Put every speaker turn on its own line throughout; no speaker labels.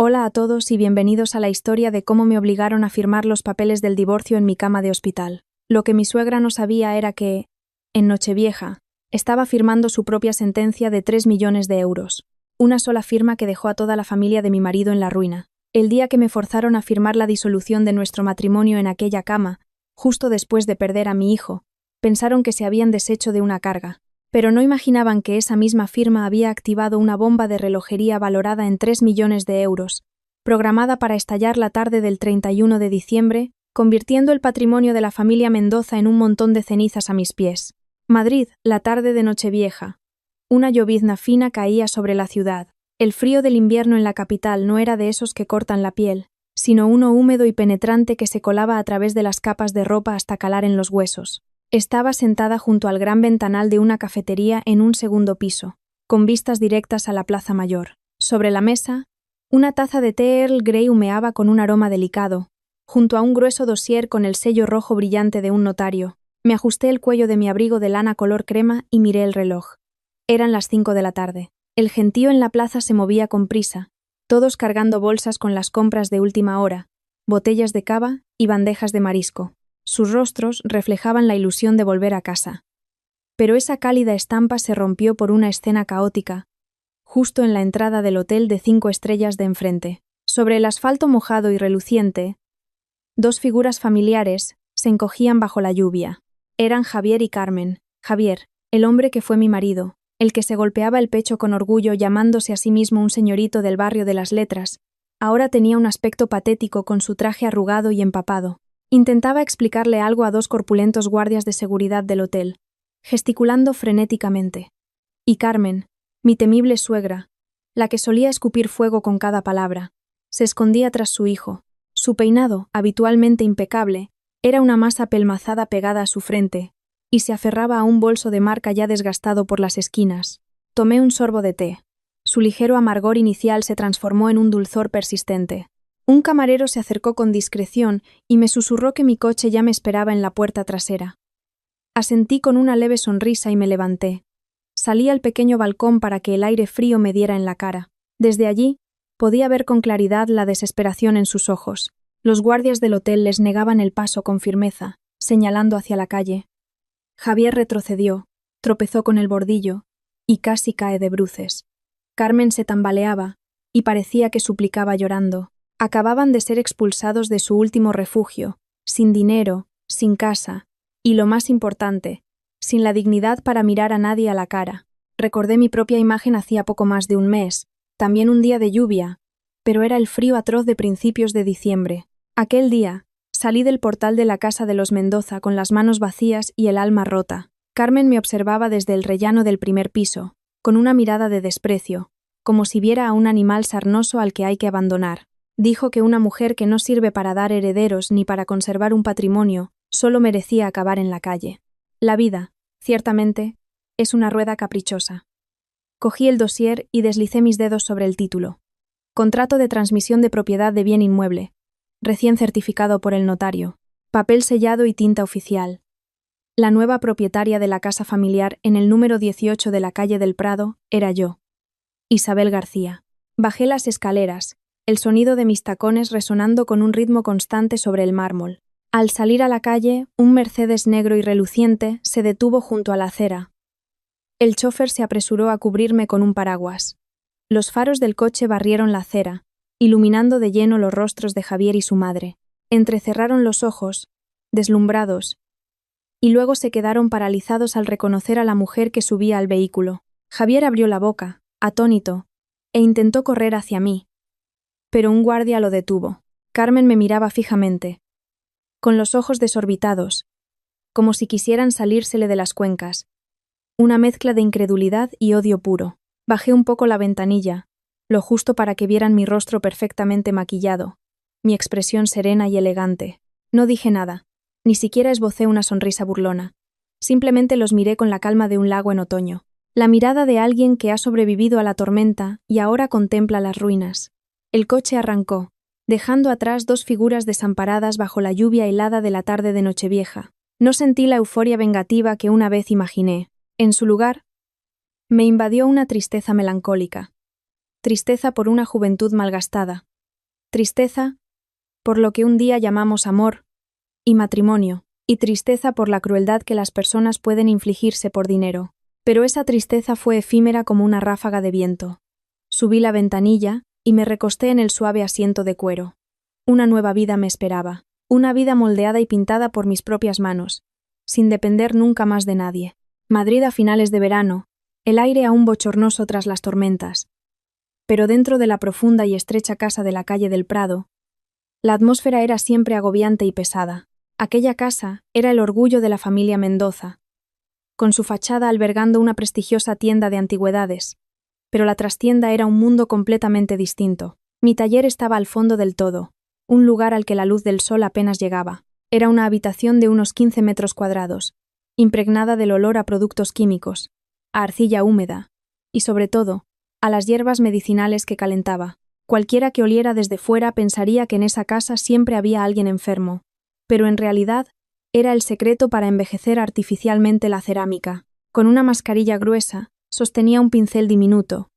Hola a todos y bienvenidos a la historia de cómo me obligaron a firmar los papeles del divorcio en mi cama de hospital. Lo que mi suegra no sabía era que, en Nochevieja, estaba firmando su propia sentencia de 3 millones de euros. Una sola firma que dejó a toda la familia de mi marido en la ruina. El día que me forzaron a firmar la disolución de nuestro matrimonio en aquella cama, justo después de perder a mi hijo, pensaron que se habían deshecho de una carga. Pero no imaginaban que esa misma firma había activado una bomba de relojería valorada en 3 millones de euros, programada para estallar la tarde del 31 de diciembre, convirtiendo el patrimonio de la familia Mendoza en un montón de cenizas a mis pies. Madrid, la tarde de Nochevieja. Una llovizna fina caía sobre la ciudad. El frío del invierno en la capital no era de esos que cortan la piel, sino uno húmedo y penetrante que se colaba a través de las capas de ropa hasta calar en los huesos. Estaba sentada junto al gran ventanal de una cafetería en un segundo piso, con vistas directas a la Plaza Mayor. Sobre la mesa, una taza de té Earl Grey humeaba con un aroma delicado, junto a un grueso dossier con el sello rojo brillante de un notario. Me ajusté el cuello de mi abrigo de lana color crema y miré el reloj. Eran las 5 de la tarde. El gentío en la plaza se movía con prisa, todos cargando bolsas con las compras de última hora, botellas de cava y bandejas de marisco. Sus rostros reflejaban la ilusión de volver a casa. Pero esa cálida estampa se rompió por una escena caótica, justo en la entrada del hotel de 5 estrellas de enfrente. Sobre el asfalto mojado y reluciente, dos figuras familiares se encogían bajo la lluvia. Eran Javier y Carmen. Javier, el hombre que fue mi marido, el que se golpeaba el pecho con orgullo llamándose a sí mismo un señorito del barrio de las letras, ahora tenía un aspecto patético con su traje arrugado y empapado. Intentaba explicarle algo a dos corpulentos guardias de seguridad del hotel, gesticulando frenéticamente. Y Carmen, mi temible suegra, la que solía escupir fuego con cada palabra, se escondía tras su hijo. Su peinado, habitualmente impecable, era una masa pelmazada pegada a su frente, y se aferraba a un bolso de marca ya desgastado por las esquinas. Tomé un sorbo de té. Su ligero amargor inicial se transformó en un dulzor persistente. Un camarero se acercó con discreción y me susurró que mi coche ya me esperaba en la puerta trasera. Asentí con una leve sonrisa y me levanté. Salí al pequeño balcón para que el aire frío me diera en la cara. Desde allí, podía ver con claridad la desesperación en sus ojos. Los guardias del hotel les negaban el paso con firmeza, señalando hacia la calle. Javier retrocedió, tropezó con el bordillo y casi cae de bruces. Carmen se tambaleaba y parecía que suplicaba llorando. Acababan de ser expulsados de su último refugio, sin dinero, sin casa, y lo más importante, sin la dignidad para mirar a nadie a la cara. Recordé mi propia imagen hacía poco más de un mes, también un día de lluvia, pero era el frío atroz de principios de diciembre. Aquel día, salí del portal de la casa de los Mendoza con las manos vacías y el alma rota. Carmen me observaba desde el rellano del primer piso, con una mirada de desprecio, como si viera a un animal sarnoso al que hay que abandonar. Dijo que una mujer que no sirve para dar herederos ni para conservar un patrimonio, solo merecía acabar en la calle. La vida, ciertamente, es una rueda caprichosa. Cogí el dossier y deslicé mis dedos sobre el título. Contrato de transmisión de propiedad de bien inmueble, recién certificado por el notario, papel sellado y tinta oficial. La nueva propietaria de la casa familiar en el número 18 de la calle del Prado era yo, Isabel García. Bajé las escaleras, el sonido de mis tacones resonando con un ritmo constante sobre el mármol. Al salir a la calle, un Mercedes negro y reluciente se detuvo junto a la acera. El chófer se apresuró a cubrirme con un paraguas. Los faros del coche barrieron la acera, iluminando de lleno los rostros de Javier y su madre. Entrecerraron los ojos, deslumbrados, y luego se quedaron paralizados al reconocer a la mujer que subía al vehículo. Javier abrió la boca, atónito, e intentó correr hacia mí, pero un guardia lo detuvo. Carmen me miraba fijamente, con los ojos desorbitados, como si quisieran salírsele de las cuencas. Una mezcla de incredulidad y odio puro. Bajé un poco la ventanilla, lo justo para que vieran mi rostro perfectamente maquillado, mi expresión serena y elegante. No dije nada, ni siquiera esbocé una sonrisa burlona. Simplemente los miré con la calma de un lago en otoño. La mirada de alguien que ha sobrevivido a la tormenta y ahora contempla las ruinas. El coche arrancó, dejando atrás dos figuras desamparadas bajo la lluvia helada de la tarde de Nochevieja. No sentí la euforia vengativa que una vez imaginé. En su lugar, me invadió una tristeza melancólica. Tristeza por una juventud malgastada, Tristeza, por lo que un día llamamos amor y matrimonio, y tristeza por la crueldad que las personas pueden infligirse por dinero. Pero esa tristeza fue efímera como una ráfaga de viento. Subí la ventanilla y me recosté en el suave asiento de cuero. Una nueva vida me esperaba, una vida moldeada y pintada por mis propias manos, sin depender nunca más de nadie. Madrid a finales de verano, el aire aún bochornoso tras las tormentas. Pero dentro de la profunda y estrecha casa de la calle del Prado, la atmósfera era siempre agobiante y pesada. Aquella casa era el orgullo de la familia Mendoza, con su fachada albergando una prestigiosa tienda de antigüedades, pero la trastienda era un mundo completamente distinto. Mi taller estaba al fondo del todo, un lugar al que la luz del sol apenas llegaba. Era una habitación de unos 15 metros cuadrados, impregnada del olor a productos químicos, a arcilla húmeda, y sobre todo, a las hierbas medicinales que calentaba. Cualquiera que oliera desde fuera pensaría que en esa casa siempre había alguien enfermo, pero en realidad era el secreto para envejecer artificialmente la cerámica. Con una mascarilla gruesa, sostenía un pincel diminuto,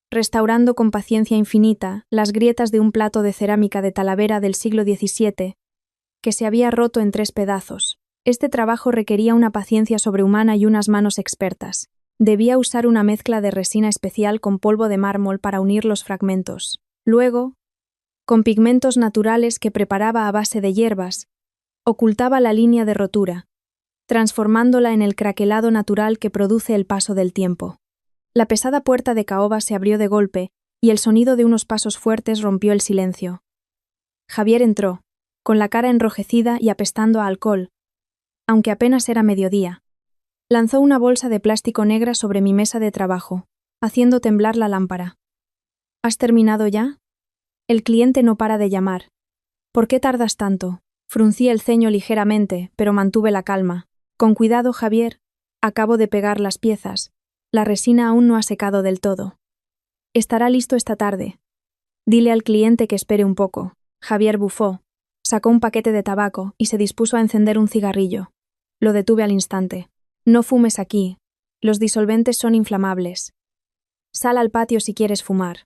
restaurando con paciencia infinita las grietas de un plato de cerámica de Talavera del siglo XVII, que se había roto en 3 pedazos. Este trabajo requería una paciencia sobrehumana y unas manos expertas. Debía usar una mezcla de resina especial con polvo de mármol para unir los fragmentos. Luego, con pigmentos naturales que preparaba a base de hierbas, ocultaba la línea de rotura, transformándola en el craquelado natural que produce el paso del tiempo. La pesada puerta de caoba se abrió de golpe y el sonido de unos pasos fuertes rompió el silencio. Javier entró, con la cara enrojecida y apestando a alcohol, aunque apenas era mediodía. Lanzó una bolsa de plástico negra sobre mi mesa de trabajo, haciendo temblar la lámpara. ¿Has terminado ya? El cliente no para de llamar. ¿Por qué tardas tanto? Fruncí el ceño ligeramente, pero mantuve la calma. Con cuidado, Javier. Acabo de pegar las piezas. La resina aún no ha secado del todo. Estará listo esta tarde. Dile al cliente que espere un poco. Javier bufó, sacó un paquete de tabaco y se dispuso a encender un cigarrillo. Lo detuve al instante. No fumes aquí. Los disolventes son inflamables. Sal al patio si quieres fumar.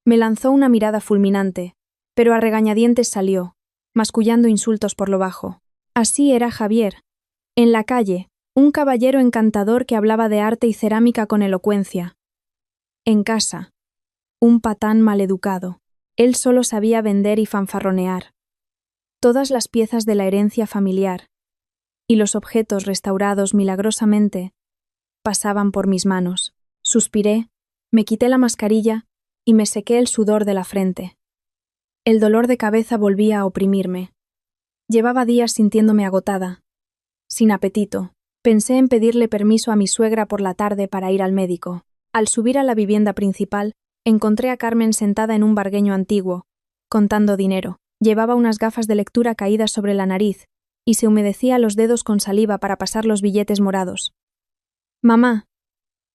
Me lanzó una mirada fulminante, pero a regañadientes salió, mascullando insultos por lo bajo. Así era Javier. En la calle, un caballero encantador que hablaba de arte y cerámica con elocuencia. En casa, un patán maleducado. Él solo sabía vender y fanfarronear. Todas las piezas de la herencia familiar y los objetos restaurados milagrosamente pasaban por mis manos. Suspiré, me quité la mascarilla y me sequé el sudor de la frente. El dolor de cabeza volvía a oprimirme. Llevaba días sintiéndome agotada, sin apetito. Pensé en pedirle permiso a mi suegra por la tarde para ir al médico. Al subir a la vivienda principal, encontré a Carmen sentada en un vargueño antiguo, contando dinero. Llevaba unas gafas de lectura caídas sobre la nariz y se humedecía los dedos con saliva para pasar los billetes morados. «Mamá»,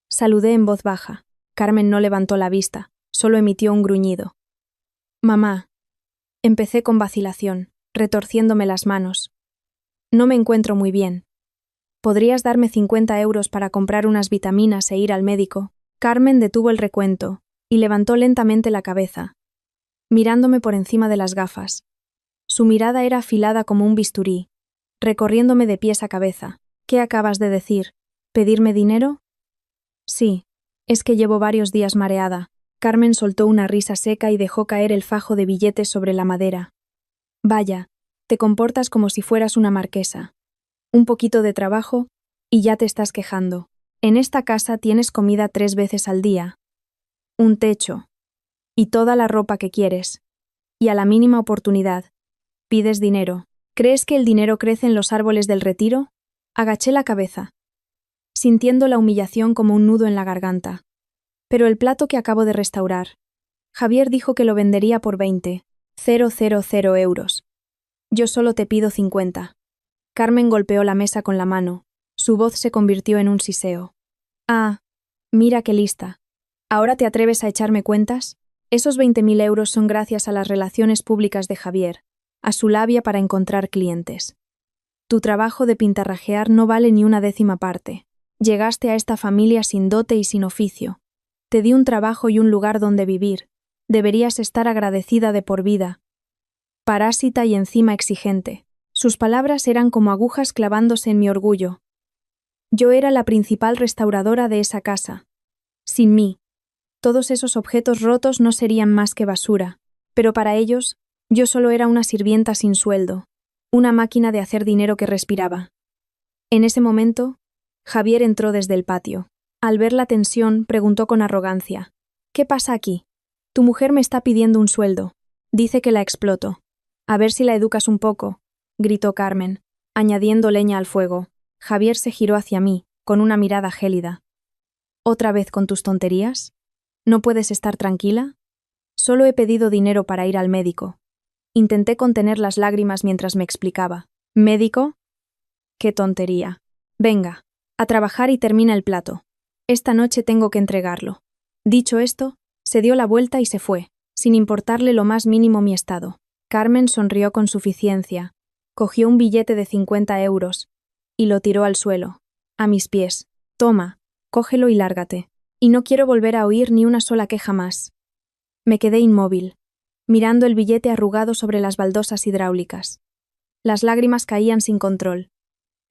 saludé en voz baja. Carmen no levantó la vista, solo emitió un gruñido. «Mamá», empecé con vacilación, retorciéndome las manos. «No me encuentro muy bien. ¿Podrías darme 50 euros para comprar unas vitaminas e ir al médico?» Carmen detuvo el recuento y levantó lentamente la cabeza, mirándome por encima de las gafas. Su mirada era afilada como un bisturí, recorriéndome de pies a cabeza. «¿Qué acabas de decir? ¿Pedirme dinero?» «Sí, es que llevo varios días mareada». Carmen soltó una risa seca y dejó caer el fajo de billetes sobre la madera. «Vaya, te comportas como si fueras una marquesa. Un poquito de trabajo y ya te estás quejando. En esta casa tienes comida 3 veces al día, un techo y toda la ropa que quieres. Y a la mínima oportunidad, pides dinero. ¿Crees que el dinero crece en los árboles del retiro?» Agaché la cabeza, sintiendo la humillación como un nudo en la garganta. «Pero el plato que acabo de restaurar. Javier dijo que lo vendería por 20.000 euros. Yo solo te pido 50. Carmen golpeó la mesa con la mano. Su voz se convirtió en un siseo. «Ah, mira qué lista. ¿Ahora te atreves a echarme cuentas?» Esos 20.000 euros son gracias a las relaciones públicas de Javier, a su labia para encontrar clientes. Tu trabajo de pintarrajear no vale ni una 10ª parte. Llegaste a esta familia sin dote y sin oficio. Te di un trabajo y un lugar donde vivir, Deberías estar agradecida de por vida. Parásita y encima exigente. Sus palabras eran como agujas clavándose en mi orgullo. Yo era la principal restauradora de esa casa. Sin mí, todos esos objetos rotos no serían más que basura, pero para ellos, yo solo era una sirvienta sin sueldo, una máquina de hacer dinero que respiraba. En ese momento, Javier entró desde el patio. Al ver la tensión, preguntó con arrogancia: «¿Qué pasa aquí? Tu mujer me está pidiendo un sueldo. Dice que la exploto. A ver si la educas un poco», gritó Carmen, añadiendo leña al fuego. Javier se giró hacia mí, con una mirada gélida. «¿Otra vez con tus tonterías? ¿No puedes estar tranquila? Solo he pedido dinero para ir al médico». Intenté contener las lágrimas mientras me explicaba. «¿Médico? ¡Qué tontería! Venga, a trabajar y termina el plato. Esta noche tengo que entregarlo». Dicho esto, se dio la vuelta y se fue, sin importarle lo más mínimo mi estado. Carmen sonrió con suficiencia, cogió un billete de 50 euros y lo tiró al suelo, a mis pies. «Toma, cógelo y lárgate. Y no quiero volver a oír ni una sola queja más». Me quedé inmóvil, mirando el billete arrugado sobre las baldosas hidráulicas. Las lágrimas caían sin control.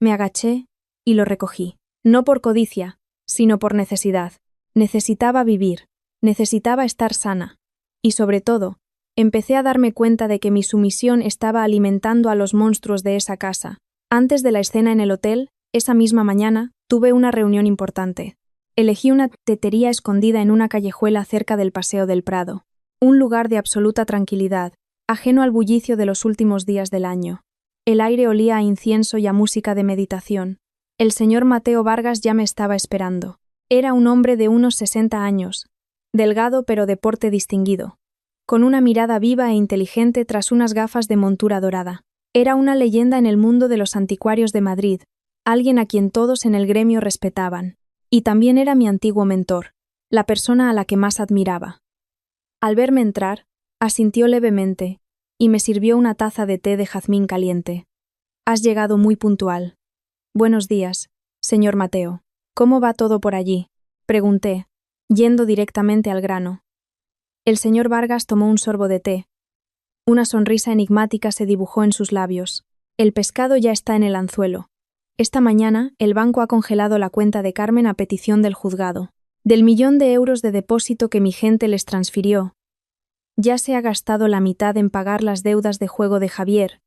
Me agaché y lo recogí. No por codicia, sino por necesidad. Necesitaba vivir, necesitaba estar sana. Y sobre todo, empecé a darme cuenta de que mi sumisión estaba alimentando a los monstruos de esa casa. Antes de la escena en el hotel, esa misma mañana, tuve una reunión importante. Elegí una tetería escondida en una callejuela cerca del Paseo del Prado. Un lugar de absoluta tranquilidad, ajeno al bullicio de los últimos días del año. El aire olía a incienso y a música de meditación. El señor Mateo Vargas ya me estaba esperando. Era un hombre de unos 60 años, delgado pero de porte distinguido, con una mirada viva e inteligente tras unas gafas de montura dorada. Era una leyenda en el mundo de los anticuarios de Madrid, alguien a quien todos en el gremio respetaban. Y también era mi antiguo mentor, la persona a la que más admiraba. Al verme entrar, asintió levemente y me sirvió una taza de té de jazmín caliente. «Has llegado muy puntual. Buenos días, señor Mateo. ¿Cómo va todo por allí?», pregunté, yendo directamente al grano. El señor Vargas tomó un sorbo de té. Una sonrisa enigmática se dibujó en sus labios. «El pescado ya está en el anzuelo. Esta mañana, el banco ha congelado la cuenta de Carmen a petición del juzgado. Del 1.000.000 de euros de depósito que mi gente les transfirió, ya se ha gastado la mitad en pagar las deudas de juego de Javier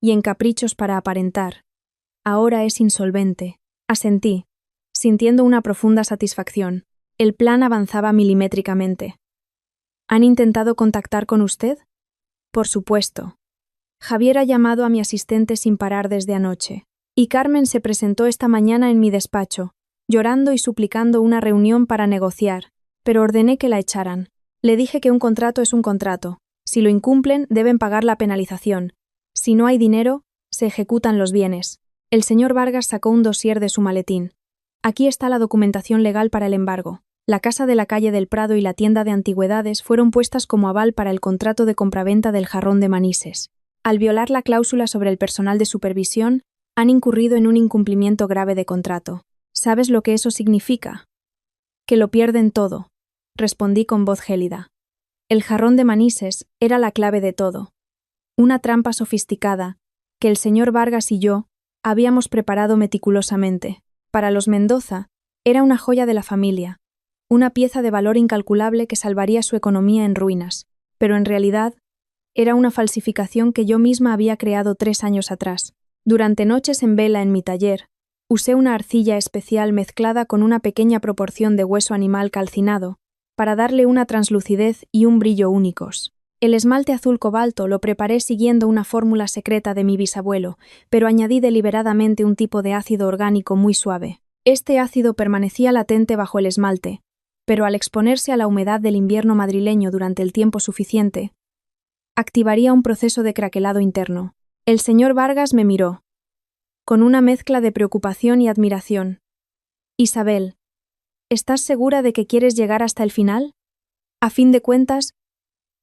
y en caprichos para aparentar. Ahora es insolvente», asentí, sintiendo una profunda satisfacción. El plan avanzaba milimétricamente. «¿Han intentado contactar con usted?». «Por supuesto. Javier ha llamado a mi asistente sin parar desde anoche. Y Carmen se presentó esta mañana en mi despacho, llorando y suplicando una reunión para negociar, pero ordené que la echaran. Le dije que un contrato es un contrato. Si lo incumplen, deben pagar la penalización. Si no hay dinero, se ejecutan los bienes». El señor Vargas sacó un dossier de su maletín. «Aquí está la documentación legal para el embargo. La casa de la calle del Prado y la tienda de antigüedades fueron puestas como aval para el contrato de compraventa del jarrón de Manises. Al violar la cláusula sobre el personal de supervisión, han incurrido en un incumplimiento grave de contrato. ¿Sabes lo que eso significa?». «Que lo pierden todo», respondí con voz gélida. El jarrón de Manises era la clave de todo. Una trampa sofisticada que el señor Vargas y yo habíamos preparado meticulosamente. Para los Mendoza, era una joya de la familia, una pieza de valor incalculable que salvaría su economía en ruinas, pero en realidad era una falsificación que yo misma había creado 3 años atrás. Durante noches en vela en mi taller, usé una arcilla especial mezclada con una pequeña proporción de hueso animal calcinado para darle una translucidez y un brillo únicos. El esmalte azul cobalto lo preparé siguiendo una fórmula secreta de mi bisabuelo, pero añadí deliberadamente un tipo de ácido orgánico muy suave. Este ácido permanecía latente bajo el esmalte, pero al exponerse a la humedad del invierno madrileño durante el tiempo suficiente, activaría un proceso de craquelado interno. El señor Vargas me miró, con una mezcla de preocupación y admiración. «Isabel, ¿estás segura de que quieres llegar hasta el final? A fin de cuentas,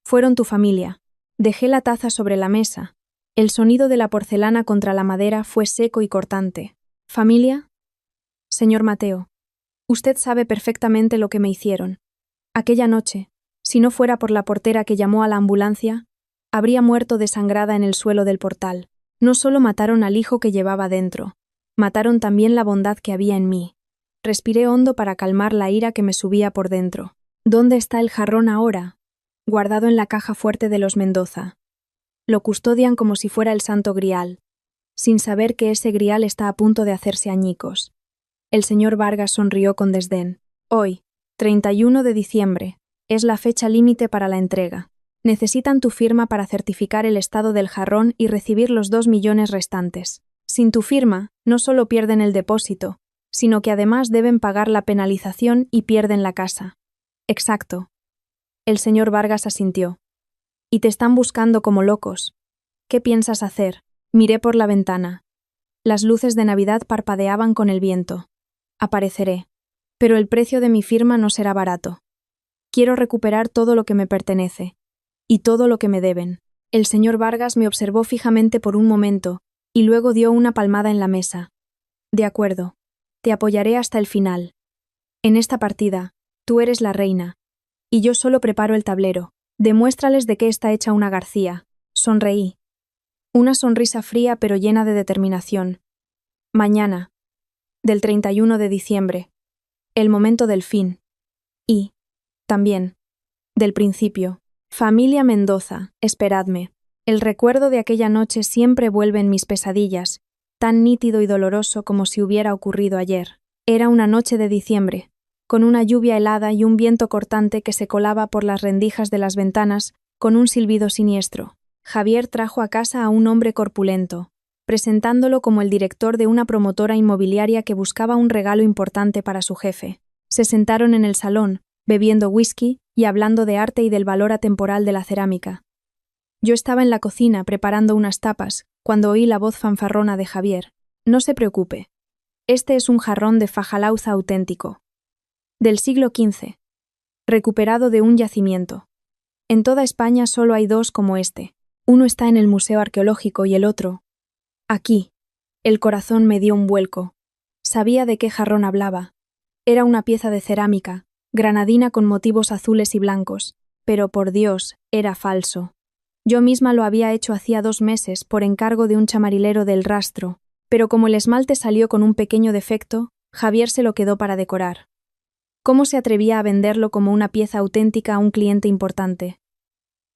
fueron tu familia». Dejé la taza sobre la mesa. El sonido de la porcelana contra la madera fue seco y cortante. «¿Familia? Señor Mateo, usted sabe perfectamente lo que me hicieron. Aquella noche, Si no fuera por la portera que llamó a la ambulancia, habría muerto desangrada en el suelo del portal. No solo mataron al hijo que llevaba dentro, mataron también la bondad que había en mí. Respiré hondo para calmar la ira que me subía por dentro. ¿Dónde está el jarrón ahora? Guardado en la caja fuerte de los Mendoza. Lo custodian como si fuera el santo grial, sin saber que ese grial está a punto de hacerse añicos. El señor Vargas sonrió con desdén. Hoy, 31 de diciembre, es la fecha límite para la entrega. Necesitan tu firma para certificar el estado del jarrón y recibir los 2 millones restantes. Sin tu firma, no solo pierden el depósito, sino que además deben pagar la penalización y pierden la casa. Exacto. El señor Vargas asintió. Y te están buscando como locos. ¿Qué piensas hacer? Miré por la ventana. Las luces de Navidad parpadeaban con el viento. Apareceré. Pero el precio de mi firma no será barato. Quiero recuperar todo lo que me pertenece. Y todo lo que me deben. El señor Vargas me observó fijamente por un momento, y luego dio una palmada en la mesa. De acuerdo. Te apoyaré hasta el final. En esta partida, tú eres la reina. Y yo solo preparo el tablero. Demuéstrales de qué está hecha una García. Sonreí. Una sonrisa fría pero llena de determinación. Mañana, del 31 de diciembre, el momento del fin. Y, también, del principio. Familia Mendoza, esperadme. El recuerdo de aquella noche siempre vuelve en mis pesadillas, tan nítido y doloroso como si hubiera ocurrido ayer. Era una noche de diciembre, con una lluvia helada y un viento cortante que se colaba por las rendijas de las ventanas con un silbido siniestro. Javier trajo a casa a un hombre corpulento, presentándolo como el director de una promotora inmobiliaria que buscaba un regalo importante para su jefe. Se sentaron en el salón, bebiendo whisky y hablando de arte y del valor atemporal de la cerámica. Yo estaba en la cocina preparando unas tapas cuando oí la voz fanfarrona de Javier. No se preocupe. Este es un jarrón de fajalauza auténtico. Del siglo XV. Recuperado de un yacimiento. En toda España solo hay 2 como este. Uno está en el Museo Arqueológico y el otro, aquí. El corazón me dio un vuelco. Sabía de qué jarrón hablaba. Era una pieza de cerámica, granadina con motivos azules y blancos, pero por Dios, era falso. Yo misma lo había hecho hacía 2 meses por encargo de un chamarilero del Rastro, pero como el esmalte salió con un pequeño defecto, Javier se lo quedó para decorar. ¿Cómo se atrevía a venderlo como una pieza auténtica a un cliente importante?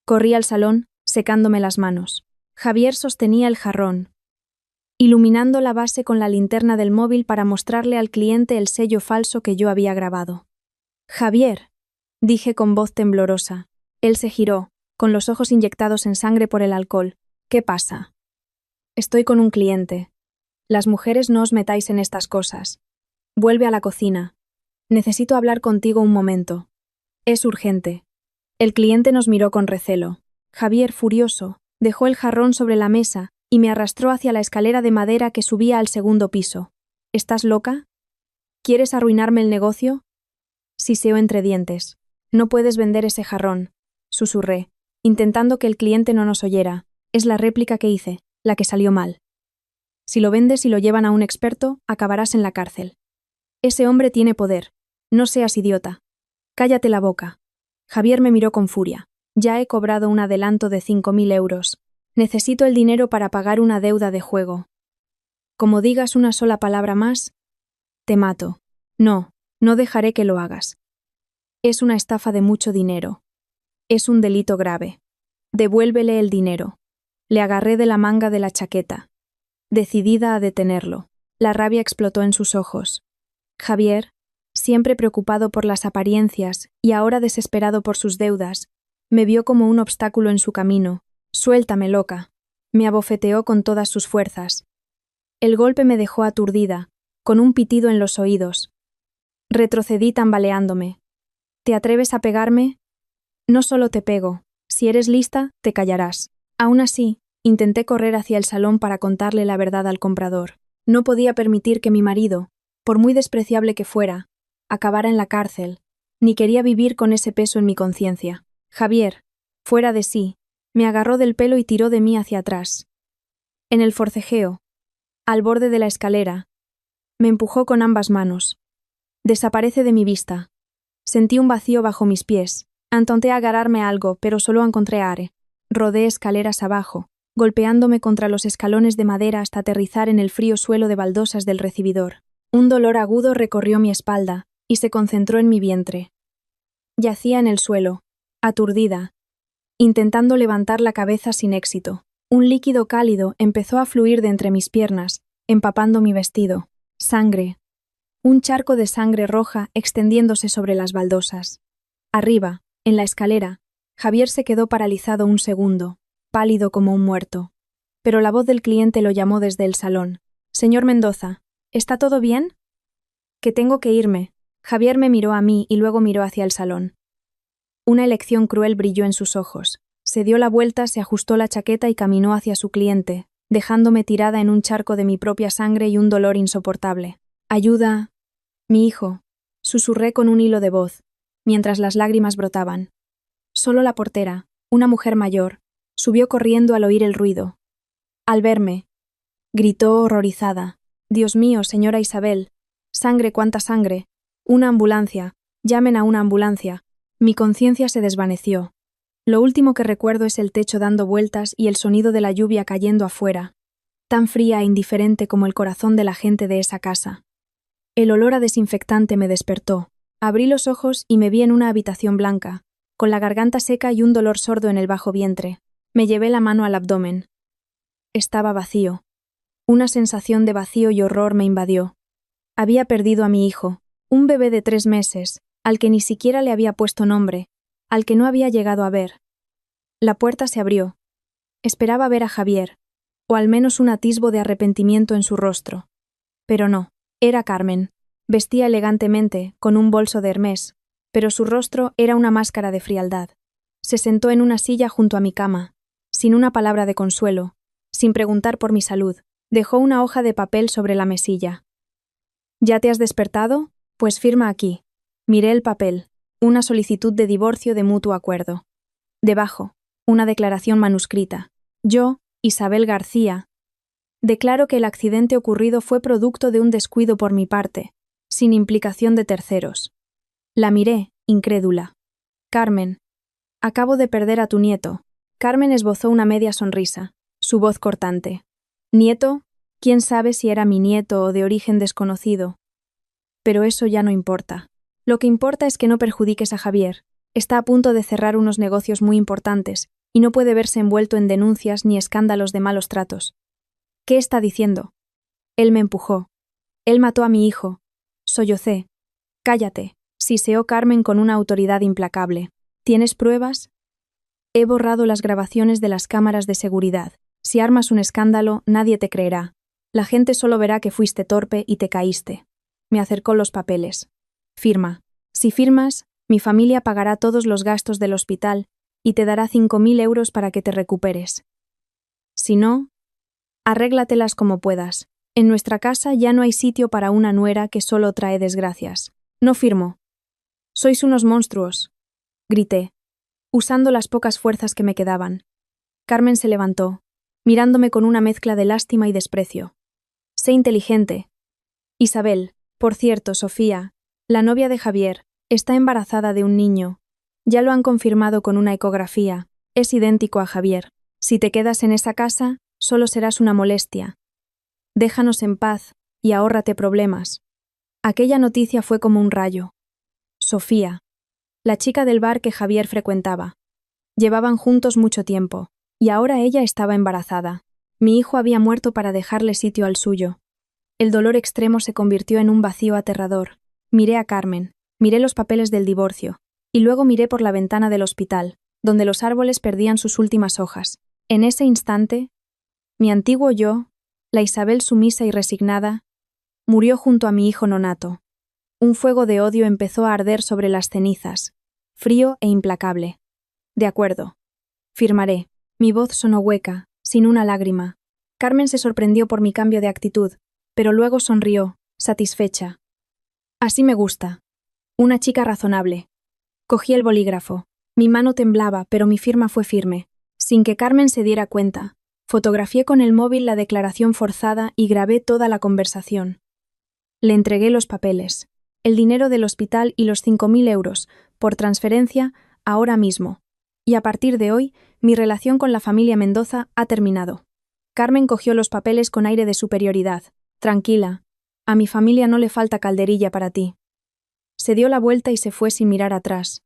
Corrí al salón, secándome las manos. Javier sostenía el jarrón, iluminando la base con la linterna del móvil para mostrarle al cliente el sello falso que yo había grabado. «Javier», dije con voz temblorosa. Él se giró, con los ojos inyectados en sangre por el alcohol. «¿Qué pasa?» «Estoy con un cliente. Las mujeres no os metáis en estas cosas. Vuelve a la cocina. Necesito hablar contigo un momento. Es urgente». El cliente nos miró con recelo. Javier, furioso, dejó el jarrón sobre la mesa y me arrastró hacia la escalera de madera que subía al 2.º piso. «¿Estás loca? ¿Quieres arruinarme el negocio?» Siseó entre dientes. «No puedes vender ese jarrón», susurré, intentando que el cliente no nos oyera. «Es la réplica que hice, la que salió mal. Si lo vendes y lo llevan a un experto, acabarás en la cárcel. Ese hombre tiene poder. No seas idiota. Cállate la boca». Javier me miró con furia. «Ya he cobrado un adelanto de 5.000 euros. Necesito el dinero para pagar una deuda de juego. Como digas una sola palabra más, te mato. No, no dejaré que lo hagas. Es una estafa de mucho dinero. Es un delito grave. Devuélvele el dinero». Le agarré de la manga de la chaqueta, decidida a detenerlo. La rabia explotó en sus ojos. Javier, siempre preocupado por las apariencias y ahora desesperado por sus deudas, me vio como un obstáculo en su camino. «Suéltame, loca». Me abofeteó con todas sus fuerzas. El golpe me dejó aturdida, con un pitido en los oídos. Retrocedí tambaleándome. «¿Te atreves a pegarme?» «No solo te pego. Si eres lista, te callarás». Aún así, intenté correr hacia el salón para contarle la verdad al comprador. No podía permitir que mi marido, por muy despreciable que fuera, acabara en la cárcel, ni quería vivir con ese peso en mi conciencia. Javier, fuera de sí, me agarró del pelo y tiró de mí hacia atrás. En el forcejeo, al borde de la escalera, me empujó con ambas manos. «Desaparece de mi vista». Sentí un vacío bajo mis pies, Intenté agarrarme a algo, pero solo encontré aire. Rodé escaleras abajo, golpeándome contra los escalones de madera hasta aterrizar en el frío suelo de baldosas del recibidor. Un dolor agudo recorrió mi espalda y se concentró en mi vientre. Yacía en el suelo, aturdida, intentando levantar la cabeza sin éxito. Un líquido cálido empezó a fluir de entre mis piernas, empapando mi vestido. Sangre. Un charco de sangre roja extendiéndose sobre las baldosas. Arriba, en la escalera, Javier se quedó paralizado un segundo, pálido como un muerto. Pero la voz del cliente lo llamó desde el salón. «Señor Mendoza, ¿está todo bien?» «Que tengo que irme». Javier me miró a mí y luego miró hacia el salón. Una elección cruel brilló en sus ojos. Se dio la vuelta, se ajustó la chaqueta y caminó hacia su cliente, dejándome tirada en un charco de mi propia sangre y un dolor insoportable. «Ayuda. Mi hijo», susurré con un hilo de voz, mientras las lágrimas brotaban. Solo la portera, una mujer mayor, subió corriendo al oír el ruido. Al verme, gritó horrorizada. «Dios mío, señora Isabel. Sangre, cuánta sangre. Una ambulancia. Llamen a una ambulancia». Mi conciencia se desvaneció. Lo último que recuerdo es el techo dando vueltas y el sonido de la lluvia cayendo afuera, tan fría e indiferente como el corazón de la gente de esa casa. El olor a desinfectante me despertó. Abrí los ojos y me vi en una habitación blanca, con la garganta seca y un dolor sordo en el bajo vientre. Me llevé la mano al abdomen. Estaba vacío. Una sensación de vacío y horror me invadió. Había perdido a mi hijo, un bebé de 3 meses, al que ni siquiera le había puesto nombre, al que no había llegado a ver. La puerta se abrió. Esperaba ver a Javier, o al menos un atisbo de arrepentimiento en su rostro. Pero no, era Carmen. Vestía elegantemente, con un bolso de Hermès, pero su rostro era una máscara de frialdad. Se sentó en una silla junto a mi cama, sin una palabra de consuelo, sin preguntar por mi salud. Dejó una hoja de papel sobre la mesilla. «¿Ya te has despertado? Pues firma aquí». Miré el papel, una solicitud de divorcio de mutuo acuerdo. Debajo, una declaración manuscrita. Yo, Isabel García, declaro que el accidente ocurrido fue producto de un descuido por mi parte, sin implicación de terceros. La miré, incrédula. «Carmen, acabo de perder a tu nieto». Carmen esbozó una media sonrisa, su voz cortante. «¿Nieto? ¿Quién sabe si era mi nieto o de origen desconocido? Pero eso ya no importa. Lo que importa es que no perjudiques a Javier. Está a punto de cerrar unos negocios muy importantes y no puede verse envuelto en denuncias ni escándalos de malos tratos». «¿Qué está diciendo?» «Él me empujó. Él mató a mi hijo». Sollocé. «Cállate», siseó Carmen con una autoridad implacable. «¿Tienes pruebas?» «He borrado las grabaciones de las cámaras de seguridad. Si armas un escándalo, nadie te creerá. La gente solo verá que fuiste torpe y te caíste». Me acercó los papeles. «Firma. Si firmas, mi familia pagará todos los gastos del hospital y te dará 5.000 euros para que te recuperes. Si no, arréglatelas como puedas. En nuestra casa ya no hay sitio para una nuera que solo trae desgracias». «No firmo». «Sois unos monstruos», grité, usando las pocas fuerzas que me quedaban. Carmen se levantó, mirándome con una mezcla de lástima y desprecio. «Sé inteligente. Isabel, por cierto, Sofía, la novia de Javier, está embarazada de un niño. Ya lo han confirmado con una ecografía. Es idéntico a Javier. Si te quedas en esa casa, solo serás una molestia. Déjanos en paz y ahórrate problemas». Aquella noticia fue como un rayo. Sofía, la chica del bar que Javier frecuentaba. Llevaban juntos mucho tiempo, y ahora ella estaba embarazada. Mi hijo había muerto para dejarle sitio al suyo. El dolor extremo se convirtió en un vacío aterrador. Miré a Carmen, miré los papeles del divorcio, y luego miré por la ventana del hospital, donde los árboles perdían sus últimas hojas. En ese instante, mi antiguo yo, la Isabel sumisa y resignada, murió junto a mi hijo nonato. Un fuego de odio empezó a arder sobre las cenizas, frío e implacable. «De acuerdo. Firmaré». Mi voz sonó hueca, sin una lágrima. Carmen se sorprendió por mi cambio de actitud, pero luego sonrió, satisfecha. «Así me gusta. Una chica razonable». Cogí el bolígrafo. Mi mano temblaba, pero mi firma fue firme. Sin que Carmen se diera cuenta, fotografié con el móvil la declaración forzada y grabé toda la conversación. Le entregué los papeles, el dinero del hospital y los 5.000 euros, por transferencia, ahora mismo. Y a partir de hoy, mi relación con la familia Mendoza ha terminado. Carmen cogió los papeles con aire de superioridad. Tranquila, a mi familia no le falta calderilla para ti. Se dio la vuelta y se fue sin mirar atrás.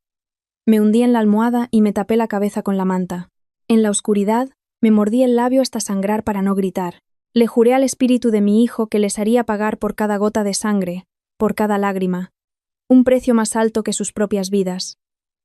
Me hundí en la almohada y me tapé la cabeza con la manta. En la oscuridad, me mordí el labio hasta sangrar para no gritar. Le juré al espíritu de mi hijo que les haría pagar por cada gota de sangre, por cada lágrima, un precio más alto que sus propias vidas.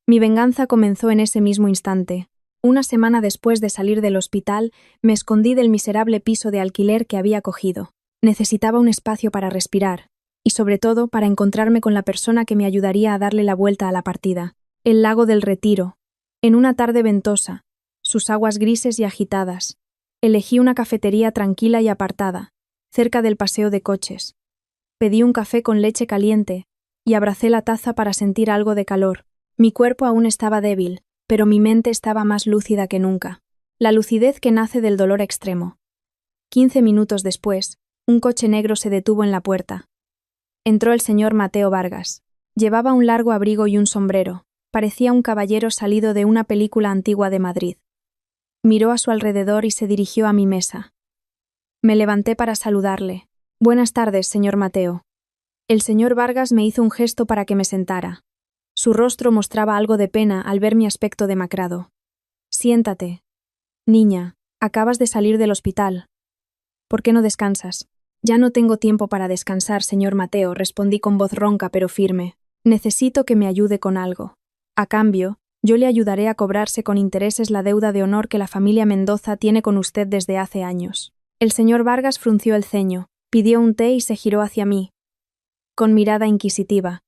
Mi venganza comenzó en ese mismo instante. Una semana después de salir del hospital, me escondí del miserable piso de alquiler que había cogido. Necesitaba un espacio para respirar, y sobre todo para encontrarme con la persona que me ayudaría a darle la vuelta a la partida. El lago del Retiro. En una tarde ventosa, sus aguas grises y agitadas. Elegí una cafetería tranquila y apartada, cerca del paseo de coches. Pedí un café con leche caliente y abracé la taza para sentir algo de calor. Mi cuerpo aún estaba débil, pero mi mente estaba más lúcida que nunca. La lucidez que nace del dolor extremo. 15 minutos después, un coche negro se detuvo en la puerta. Entró el señor Mateo Vargas. Llevaba un largo abrigo y un sombrero. Parecía un caballero salido de una película antigua de Madrid. Miró a su alrededor y se dirigió a mi mesa. Me levanté para saludarle. Buenas tardes, señor Mateo. El señor Vargas me hizo un gesto para que me sentara. Su rostro mostraba algo de pena al ver mi aspecto demacrado. Siéntate. Niña, acabas de salir del hospital. ¿Por qué no descansas? Ya no tengo tiempo para descansar, señor Mateo, respondí con voz ronca pero firme. Necesito que me ayude con algo. A cambio, yo le ayudaré a cobrarse con intereses la deuda de honor que la familia Mendoza tiene con usted desde hace años. El señor Vargas frunció el ceño, pidió un té y se giró hacia mí, con mirada inquisitiva.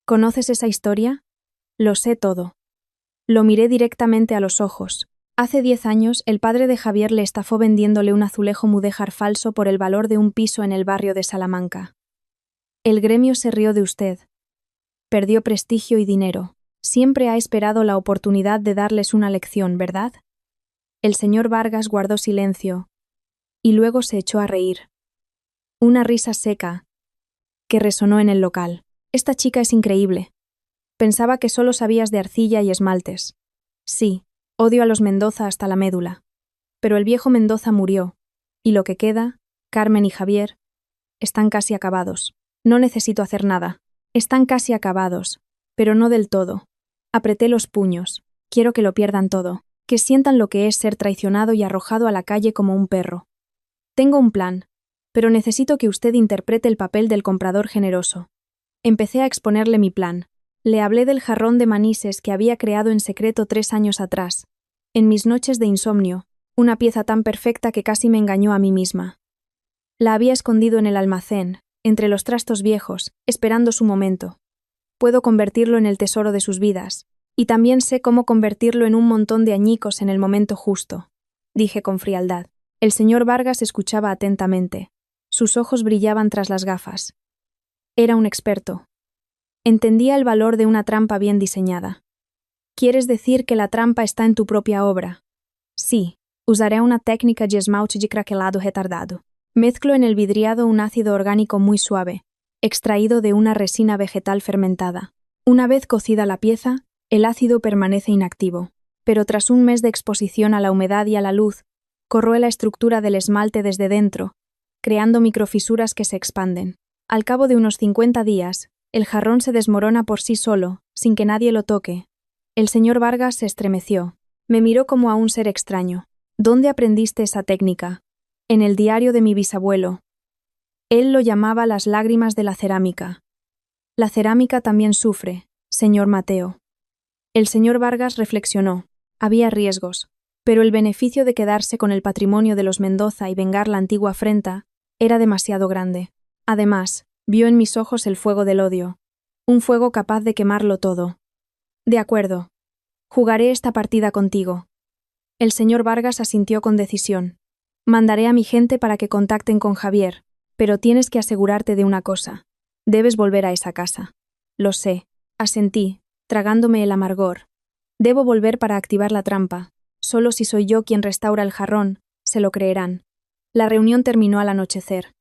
¿Conoces esa historia? Lo sé todo. Lo miré directamente a los ojos. Hace 10 años, el padre de Javier le estafó vendiéndole un azulejo mudéjar falso por el valor de un piso en el barrio de Salamanca. El gremio se rió de usted. Perdió prestigio y dinero. Siempre ha esperado la oportunidad de darles una lección, ¿verdad? El señor Vargas guardó silencio, y luego se echó a reír. Una risa seca, que resonó en el local. Esta chica es increíble. Pensaba que solo sabías de arcilla y esmaltes. Sí, odio a los Mendoza hasta la médula. Pero el viejo Mendoza murió, y lo que queda, Carmen y Javier, están casi acabados. No necesito hacer nada. Están casi acabados, pero no del todo. Apreté los puños. Quiero que lo pierdan todo, que sientan lo que es ser traicionado y arrojado a la calle como un perro. Tengo un plan, pero necesito que usted interprete el papel del comprador generoso. Empecé a exponerle mi plan. Le hablé del jarrón de manises que había creado en secreto 3 años atrás, en mis noches de insomnio, una pieza tan perfecta que casi me engañó a mí misma. La había escondido en el almacén, entre los trastos viejos, esperando su momento. Puedo convertirlo en el tesoro de sus vidas, y también sé cómo convertirlo en un montón de añicos en el momento justo, dije con frialdad. El señor Vargas escuchaba atentamente. Sus ojos brillaban tras las gafas. Era un experto. Entendía el valor de una trampa bien diseñada. ¿Quieres decir que la trampa está en tu propia obra? Sí, usaré una técnica de esmalte de craquelado retardado. Mezclo en el vidriado un ácido orgánico muy suave, extraído de una resina vegetal fermentada. Una vez cocida la pieza, el ácido permanece inactivo, pero tras un mes de exposición a la humedad y a la luz, corroe la estructura del esmalte desde dentro, creando microfisuras que se expanden. Al cabo de unos 50 días, el jarrón se desmorona por sí solo, sin que nadie lo toque. El señor Vargas se estremeció. Me miró como a un ser extraño. ¿Dónde aprendiste esa técnica? En el diario de mi bisabuelo. Él lo llamaba las lágrimas de la cerámica. La cerámica también sufre, señor Mateo. El señor Vargas reflexionó. Había riesgos, pero el beneficio de quedarse con el patrimonio de los Mendoza y vengar la antigua afrenta era demasiado grande. Además, vio en mis ojos el fuego del odio, un fuego capaz de quemarlo todo. De acuerdo. Jugaré esta partida contigo. El señor Vargas asintió con decisión. Mandaré a mi gente para que contacten con Javier, pero tienes que asegurarte de una cosa. Debes volver a esa casa. Lo sé, asentí, tragándome el amargor. Debo volver para activar la trampa. Solo si soy yo quien restaura el jarrón, se lo creerán. La reunión terminó al anochecer.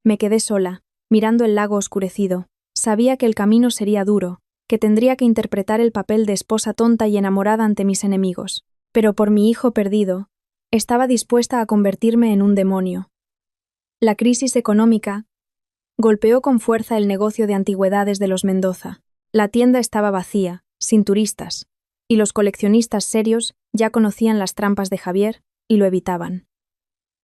Me quedé sola, mirando el lago oscurecido. Sabía que el camino sería duro, que tendría que interpretar el papel de esposa tonta y enamorada ante mis enemigos. Pero por mi hijo perdido, estaba dispuesta a convertirme en un demonio. La crisis económica golpeó con fuerza el negocio de antigüedades de los Mendoza. La tienda estaba vacía, sin turistas, y los coleccionistas serios ya conocían las trampas de Javier y lo evitaban.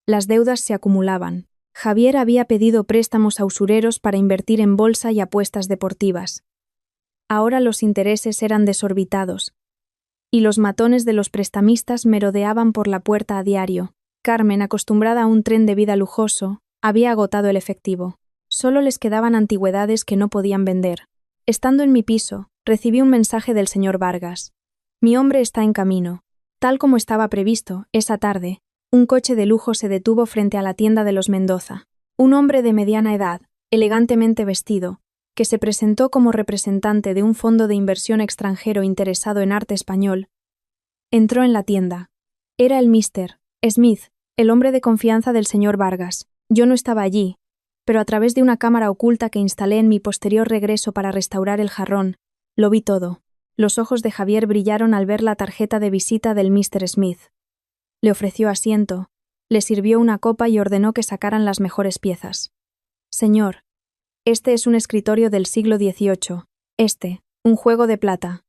Las deudas se acumulaban. Javier había pedido préstamos a usureros para invertir en bolsa y apuestas deportivas. Ahora los intereses eran desorbitados, y los matones de los prestamistas merodeaban por la puerta a diario. Carmen, acostumbrada a un tren de vida lujoso, había agotado el efectivo. Solo les quedaban antigüedades que no podían vender. Estando en mi piso, recibí un mensaje del señor Vargas. Mi hombre está en camino. Tal como estaba previsto, esa tarde, un coche de lujo se detuvo frente a la tienda de los Mendoza. Un hombre de mediana edad, elegantemente vestido, que se presentó como representante de un fondo de inversión extranjero interesado en arte español, entró en la tienda. Era el Mr. Smith, el hombre de confianza del señor Vargas. Yo no estaba allí, pero a través de una cámara oculta que instalé en mi posterior regreso para restaurar el jarrón, lo vi todo. Los ojos de Javier brillaron al ver la tarjeta de visita del Mr. Smith. Le ofreció asiento, le sirvió una copa y ordenó que sacaran las mejores piezas. Señor, este es un escritorio del siglo XVIII. Un juego de plata.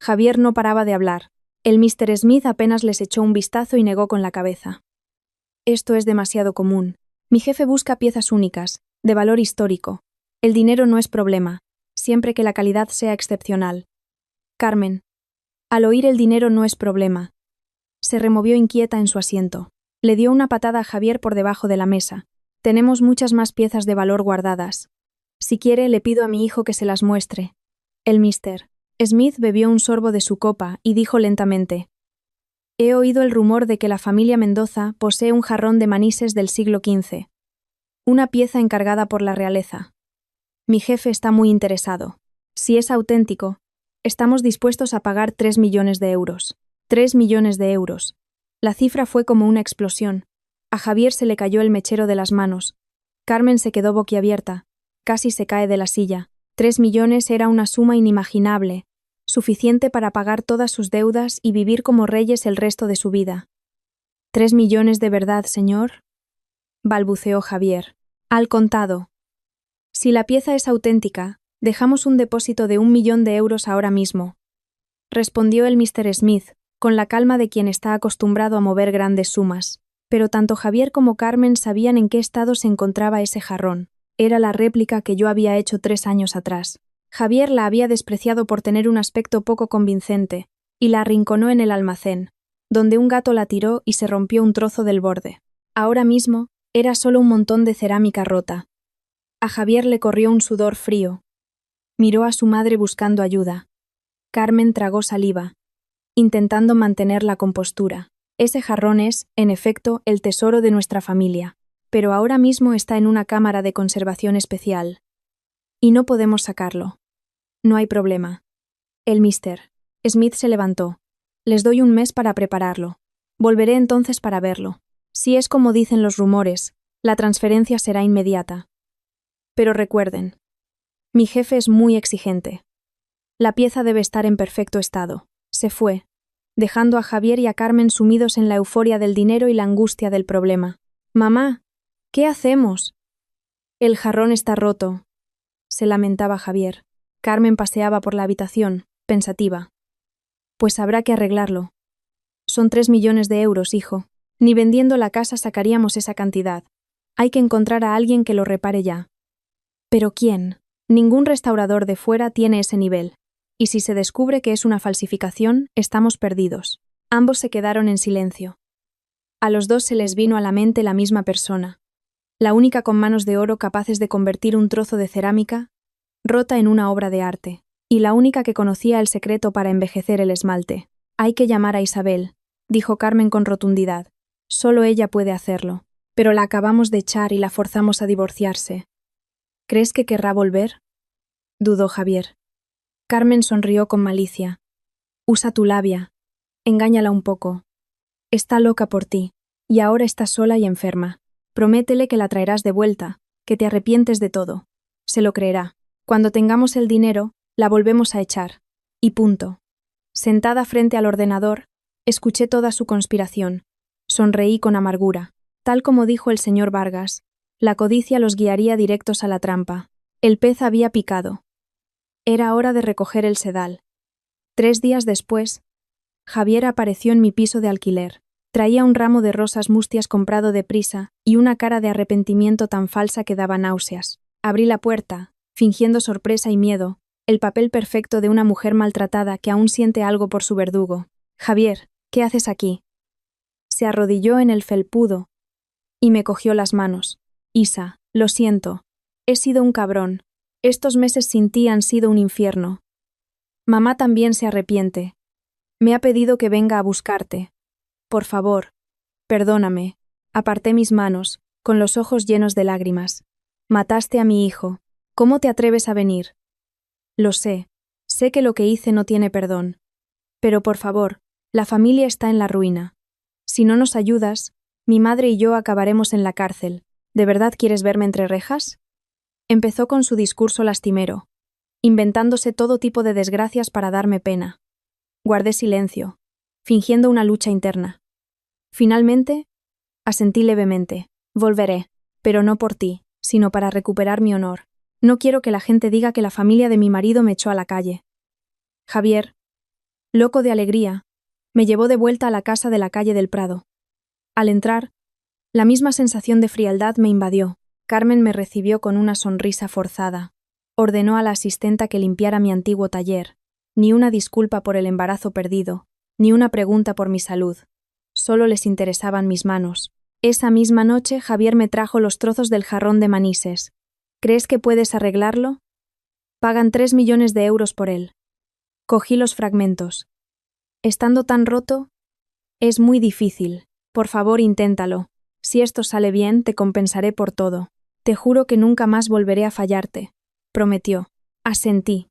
Javier no paraba de hablar. El Mr. Smith apenas les echó un vistazo y negó con la cabeza. Esto es demasiado común. Mi jefe busca piezas únicas, de valor histórico. El dinero no es problema, siempre que la calidad sea excepcional. Carmen, al oír el dinero no es problema. Se removió inquieta en su asiento. Le dio una patada a Javier por debajo de la mesa. Tenemos muchas más piezas de valor guardadas. Si quiere, le pido a mi hijo que se las muestre. El Mr. Smith bebió un sorbo de su copa y dijo lentamente: He oído el rumor de que la familia Mendoza posee un jarrón de manises del siglo XV. Una pieza encargada por la realeza. Mi jefe está muy interesado. Si es auténtico, estamos dispuestos a pagar 3 millones de euros. 3 millones de euros. La cifra fue como una explosión. A Javier se le cayó el mechero de las manos. Carmen se quedó boquiabierta. Casi se cae de la silla. 3 millones era una suma inimaginable, suficiente para pagar todas sus deudas y vivir como reyes el resto de su vida. ¿3 millones de verdad, señor?, balbuceó Javier. Al contado. Si la pieza es auténtica, dejamos un depósito de 1 millón de euros ahora mismo, respondió el Mr. Smith, con la calma de quien está acostumbrado a mover grandes sumas. Pero tanto Javier como Carmen sabían en qué estado se encontraba ese jarrón. Era la réplica que yo había hecho 3 años atrás. Javier la había despreciado por tener un aspecto poco convincente, y la arrinconó en el almacén, donde un gato la tiró y se rompió un trozo del borde. Ahora mismo, era solo un montón de cerámica rota. A Javier le corrió un sudor frío. Miró a su madre buscando ayuda. Carmen tragó saliva, intentando mantener la compostura. Ese jarrón es, en efecto, el tesoro de nuestra familia, pero ahora mismo está en una cámara de conservación especial. Y no podemos sacarlo. No hay problema. El Mr. Smith se levantó. Les doy un mes para prepararlo. Volveré entonces para verlo. Si es como dicen los rumores, la transferencia será inmediata. Pero recuerden, mi jefe es muy exigente. La pieza debe estar en perfecto estado. Se fue, dejando a Javier y a Carmen sumidos en la euforia del dinero y la angustia del problema. «Mamá, ¿qué hacemos?» «El jarrón está roto», se lamentaba Javier. Carmen paseaba por la habitación, pensativa. «Pues habrá que arreglarlo. Son 3 millones de euros, hijo. Ni vendiendo la casa sacaríamos esa cantidad. Hay que encontrar a alguien que lo repare ya». «¿Pero quién? Ningún restaurador de fuera tiene ese nivel. Y si se descubre que es una falsificación, estamos perdidos». Ambos se quedaron en silencio. A los dos se les vino a la mente la misma persona, la única con manos de oro capaces de convertir un trozo de cerámica rota en una obra de arte, y la única que conocía el secreto para envejecer el esmalte. «Hay que llamar a Isabel», dijo Carmen con rotundidad. «Solo ella puede hacerlo. Pero la acabamos de echar y la forzamos a divorciarse. ¿Crees que querrá volver?», dudó Javier. Carmen sonrió con malicia. «Usa tu labia. Engáñala un poco. Está loca por ti, y ahora está sola y enferma. Prométele que la traerás de vuelta, que te arrepientes de todo. Se lo creerá. Cuando tengamos el dinero, La volvemos a echar. Y punto. Sentada frente al ordenador, escuché toda su conspiración. Sonreí con amargura. Tal como dijo el señor Vargas, la codicia los guiaría directos a la trampa. El pez había picado. Era hora de recoger el sedal. 3 días después, Javier apareció en mi piso de alquiler. Traía un ramo de rosas mustias comprado deprisa y una cara de arrepentimiento tan falsa que daba náuseas. Abrí la puerta, fingiendo sorpresa y miedo, el papel perfecto de una mujer maltratada que aún siente algo por su verdugo. «Javier, ¿qué haces aquí?» Se arrodilló en el felpudo y me cogió las manos. «Isa, lo siento. He sido un cabrón. Estos meses sin ti han sido un infierno. Mamá también se arrepiente. Me ha pedido que venga a buscarte. Por favor, perdóname». Aparté mis manos, con los ojos llenos de lágrimas. «Mataste a mi hijo. ¿Cómo te atreves a venir?» «Lo sé. Sé que lo que hice no tiene perdón. Pero por favor, la familia está en la ruina. Si no nos ayudas, mi madre y yo acabaremos en la cárcel. ¿De verdad quieres verme entre rejas?» Empezó con su discurso lastimero, inventándose todo tipo de desgracias para darme pena. Guardé silencio, fingiendo una lucha interna. Finalmente, asentí levemente. «Volveré, pero no por ti, sino para recuperar mi honor. No quiero que la gente diga que la familia de mi marido me echó a la calle». Javier, loco de alegría, me llevó de vuelta a la casa de la calle del Prado. Al entrar, la misma sensación de frialdad me invadió. Carmen me recibió con una sonrisa forzada. Ordenó a la asistenta que limpiara mi antiguo taller. Ni una disculpa por el embarazo perdido, ni una pregunta por mi salud. Solo les interesaban mis manos. Esa misma noche Javier me trajo los trozos del jarrón de Manises. «¿Crees que puedes arreglarlo?» «Pagan 3 millones de euros por él». Cogí los fragmentos. «Estando tan roto, es muy difícil. Por favor, inténtalo. Si esto sale bien, te compensaré por todo. Te juro que nunca más volveré a fallarte», prometió. Asentí.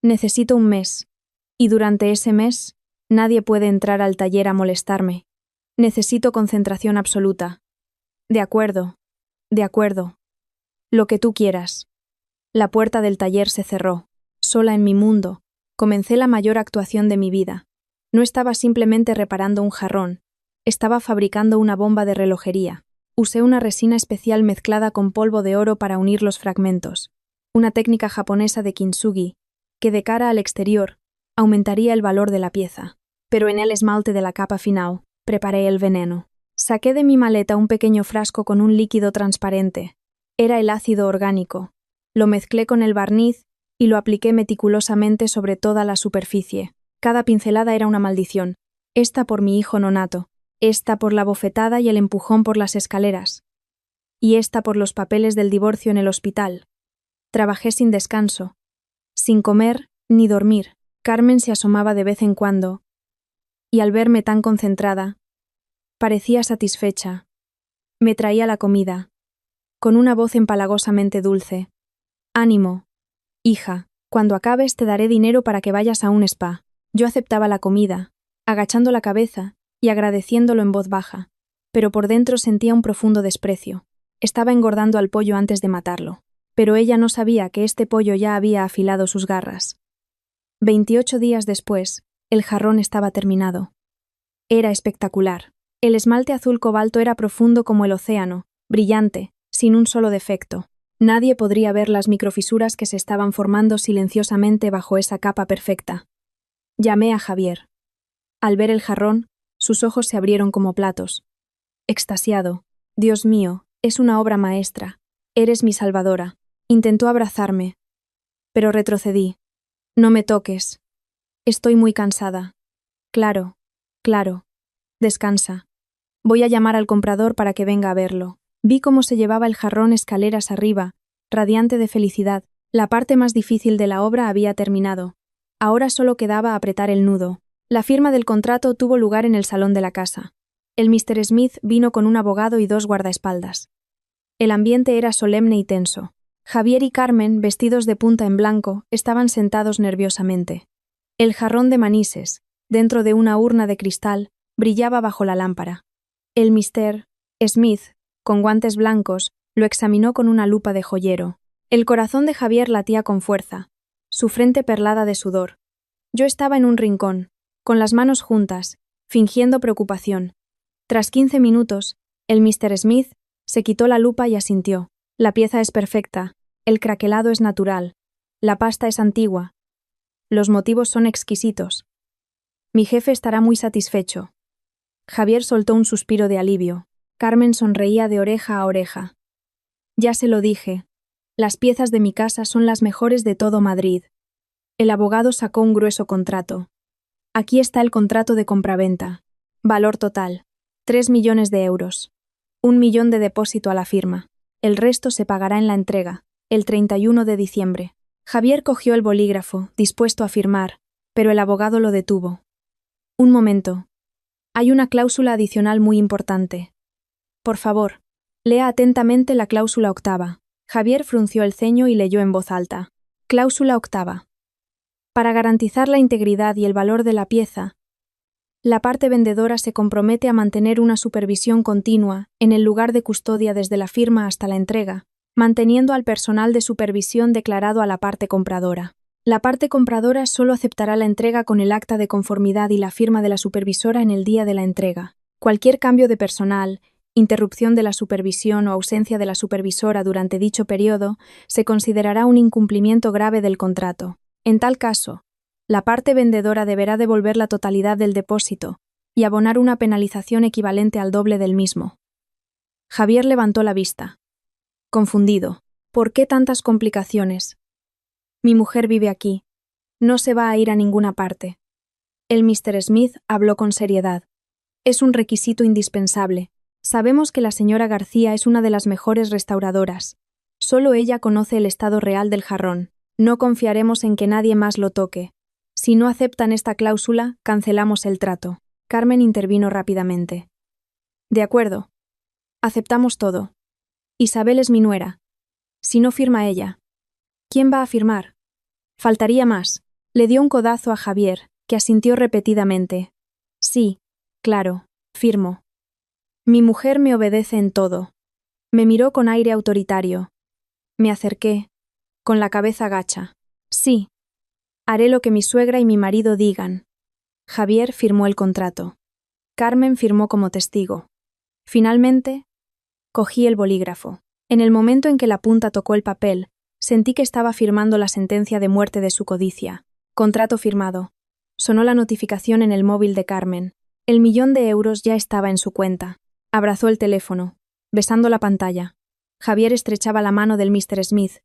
«Necesito un mes. Y durante ese mes, nadie puede entrar al taller a molestarme. Necesito concentración absoluta». «De acuerdo. De acuerdo. Lo que tú quieras». La puerta del taller se cerró. Sola en mi mundo, comencé la mayor actuación de mi vida. No estaba simplemente reparando un jarrón, estaba fabricando una bomba de relojería. Usé una resina especial mezclada con polvo de oro para unir los fragmentos, una técnica japonesa de kintsugi, que de cara al exterior aumentaría el valor de la pieza. Pero en el esmalte de la capa final, preparé el veneno. Saqué de mi maleta un pequeño frasco con un líquido transparente. Era el ácido orgánico. Lo mezclé con el barniz y lo apliqué meticulosamente sobre toda la superficie. Cada pincelada era una maldición. Esta por mi hijo nonato, esta por la bofetada y el empujón por las escaleras, y esta por los papeles del divorcio en el hospital. Trabajé sin descanso, sin comer ni dormir. Carmen se asomaba de vez en cuando, y al verme tan concentrada, parecía satisfecha. Me traía la comida, con una voz empalagosamente dulce. «Ánimo, hija, cuando acabes te daré dinero para que vayas a un spa». Yo aceptaba la comida, agachando la cabeza y agradeciéndolo en voz baja, pero por dentro sentía un profundo desprecio. Estaba engordando al pollo antes de matarlo, pero ella no sabía que este pollo ya había afilado sus garras. 28 días después, el jarrón estaba terminado. Era espectacular. El esmalte azul cobalto era profundo como el océano, brillante, sin un solo defecto. Nadie podría ver las microfisuras que se estaban formando silenciosamente bajo esa capa perfecta. Llamé a Javier. Al ver el jarrón, sus ojos se abrieron como platos. Extasiado. «Dios mío, es una obra maestra. Eres mi salvadora». Intentó abrazarme, pero retrocedí. «No me toques. Estoy muy cansada». «Claro, claro. Descansa. Voy a llamar al comprador para que venga a verlo». Vi cómo se llevaba el jarrón escaleras arriba, radiante de felicidad. La parte más difícil de la obra había terminado. Ahora solo quedaba apretar el nudo. La firma del contrato tuvo lugar en el salón de la casa. El Mr. Smith vino con un abogado y 2 guardaespaldas. El ambiente era solemne y tenso. Javier y Carmen, vestidos de punta en blanco, estaban sentados nerviosamente. El jarrón de Manises, dentro de una urna de cristal, brillaba bajo la lámpara. El Mr. Smith, con guantes blancos, lo examinó con una lupa de joyero. El corazón de Javier latía con fuerza. su frente perlada de sudor. Yo estaba en un rincón, con las manos juntas, fingiendo preocupación. Tras 15 minutos, el Mr. Smith se quitó la lupa y asintió. La pieza es perfecta, el craquelado es natural, la pasta es antigua. Los motivos son exquisitos. Mi jefe estará muy satisfecho. Javier soltó un suspiro de alivio. Carmen sonreía de oreja a oreja. Ya se lo dije. Las piezas de mi casa son las mejores de todo Madrid. El abogado sacó un grueso contrato. Aquí está el contrato de compraventa. Valor total: 3 millones de euros. 1 millón de depósito a la firma. El resto se pagará en la entrega, el 31 de diciembre. Javier cogió el bolígrafo, dispuesto a firmar, pero el abogado lo detuvo. Un momento. Hay una cláusula adicional muy importante. Por favor, lea atentamente la cláusula octava. Javier frunció el ceño y leyó en voz alta. Cláusula octava. Para garantizar la integridad y el valor de la pieza, la parte vendedora se compromete a mantener una supervisión continua en el lugar de custodia desde la firma hasta la entrega, manteniendo al personal de supervisión declarado a la parte compradora. La parte compradora solo aceptará la entrega con el acta de conformidad y la firma de la supervisora en el día de la entrega. Cualquier cambio de personal, interrupción de la supervisión o ausencia de la supervisora durante dicho periodo se considerará un incumplimiento grave del contrato. En tal caso, la parte vendedora deberá devolver la totalidad del depósito y abonar una penalización equivalente al doble del mismo. Javier levantó la vista. Confundido. ¿Por qué tantas complicaciones? Mi mujer vive aquí. No se va a ir a ninguna parte. El Mr. Smith habló con seriedad. Es un requisito indispensable. Sabemos que la señora García es una de las mejores restauradoras. Solo ella conoce el estado real del jarrón. No confiaremos en que nadie más lo toque. Si no aceptan esta cláusula, cancelamos el trato. Carmen intervino rápidamente. De acuerdo. Aceptamos todo. Isabel es mi nuera. Si no firma ella, ¿quién va a firmar? Faltaría más. Le dio un codazo a Javier, que asintió repetidamente. Sí, claro, firmo. Mi mujer me obedece en todo. Me miró con aire autoritario. Me acerqué, con la cabeza gacha. Sí. Haré lo que mi suegra y mi marido digan. Javier firmó el contrato. Carmen firmó como testigo. Finalmente, cogí el bolígrafo. En el momento en que la punta tocó el papel, sentí que estaba firmando la sentencia de muerte de su codicia. Contrato firmado. Sonó la notificación en el móvil de Carmen. El 1.000.000 de euros ya estaba en su cuenta. Abrazó el teléfono, besando la pantalla. Javier estrechaba la mano del Mr. Smith,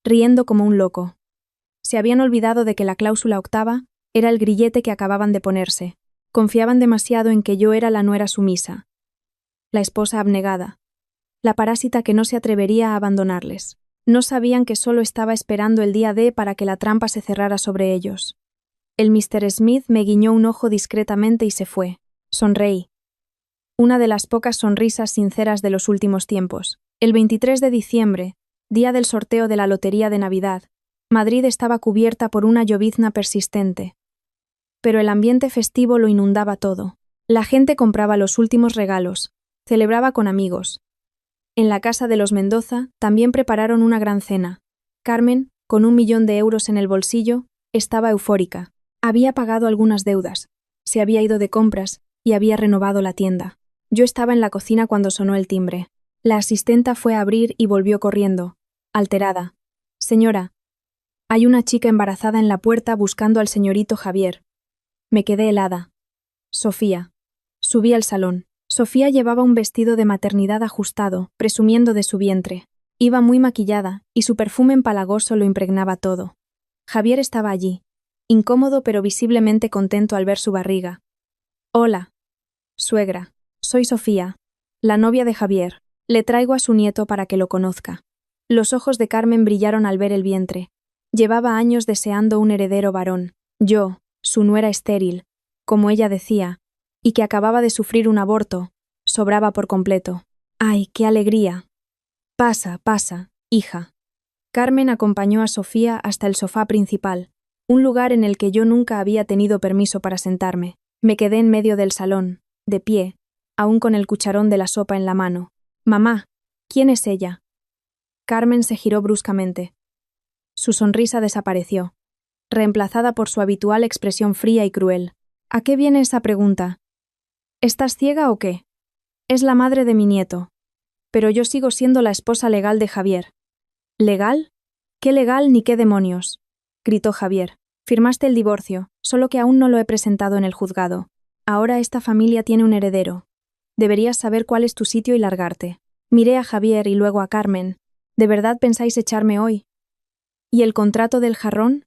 riendo como un loco. Se habían olvidado de que la cláusula octava era el grillete que acababan de ponerse. Confiaban demasiado en que yo era la nuera sumisa, la esposa abnegada, la parásita que no se atrevería a abandonarles. No sabían que solo estaba esperando el día D para que la trampa se cerrara sobre ellos. El Mr. Smith me guiñó un ojo discretamente y se fue. Sonreí. Una de las pocas sonrisas sinceras de los últimos tiempos. El 23 de diciembre, día del sorteo de la Lotería de Navidad, Madrid estaba cubierta por una llovizna persistente. Pero el ambiente festivo lo inundaba todo. La gente compraba los últimos regalos, celebraba con amigos. En la casa de los Mendoza también prepararon una gran cena. Carmen, con 1.000.000 de euros en el bolsillo, estaba eufórica. Había pagado algunas deudas, se había ido de compras y había renovado la tienda. Yo estaba en la cocina cuando sonó el timbre. La asistenta fue a abrir y volvió corriendo, alterada. Señora, hay una chica embarazada en la puerta buscando al señorito Javier. Me quedé helada. Sofía. Subí al salón. Sofía llevaba un vestido de maternidad ajustado, presumiendo de su vientre. Iba muy maquillada, y su perfume empalagoso lo impregnaba todo. Javier estaba allí, incómodo pero visiblemente contento al ver su barriga. Hola. Suegra. Soy Sofía, la novia de Javier. Le traigo a su nieto para que lo conozca. Los ojos de Carmen brillaron al ver el vientre. Llevaba años deseando un heredero varón. Yo, su nuera estéril, como ella decía, y que acababa de sufrir un aborto, sobraba por completo. ¡Ay, qué alegría! Pasa, pasa, hija. Carmen acompañó a Sofía hasta el sofá principal, un lugar en el que yo nunca había tenido permiso para sentarme. Me quedé en medio del salón, de pie, aún con el cucharón de la sopa en la mano. Mamá, ¿quién es ella? Carmen se giró bruscamente. Su sonrisa desapareció, reemplazada por su habitual expresión fría y cruel. ¿A qué viene esa pregunta? ¿Estás ciega o qué? Es la madre de mi nieto. Pero yo sigo siendo la esposa legal de Javier. ¿Legal? ¿Qué legal ni qué demonios? Gritó Javier. Firmaste el divorcio, solo que aún no lo he presentado en el juzgado. Ahora esta familia tiene un heredero. Deberías saber cuál es tu sitio y largarte. Miré a Javier y luego a Carmen. ¿De verdad pensáis echarme hoy? ¿Y el contrato del jarrón?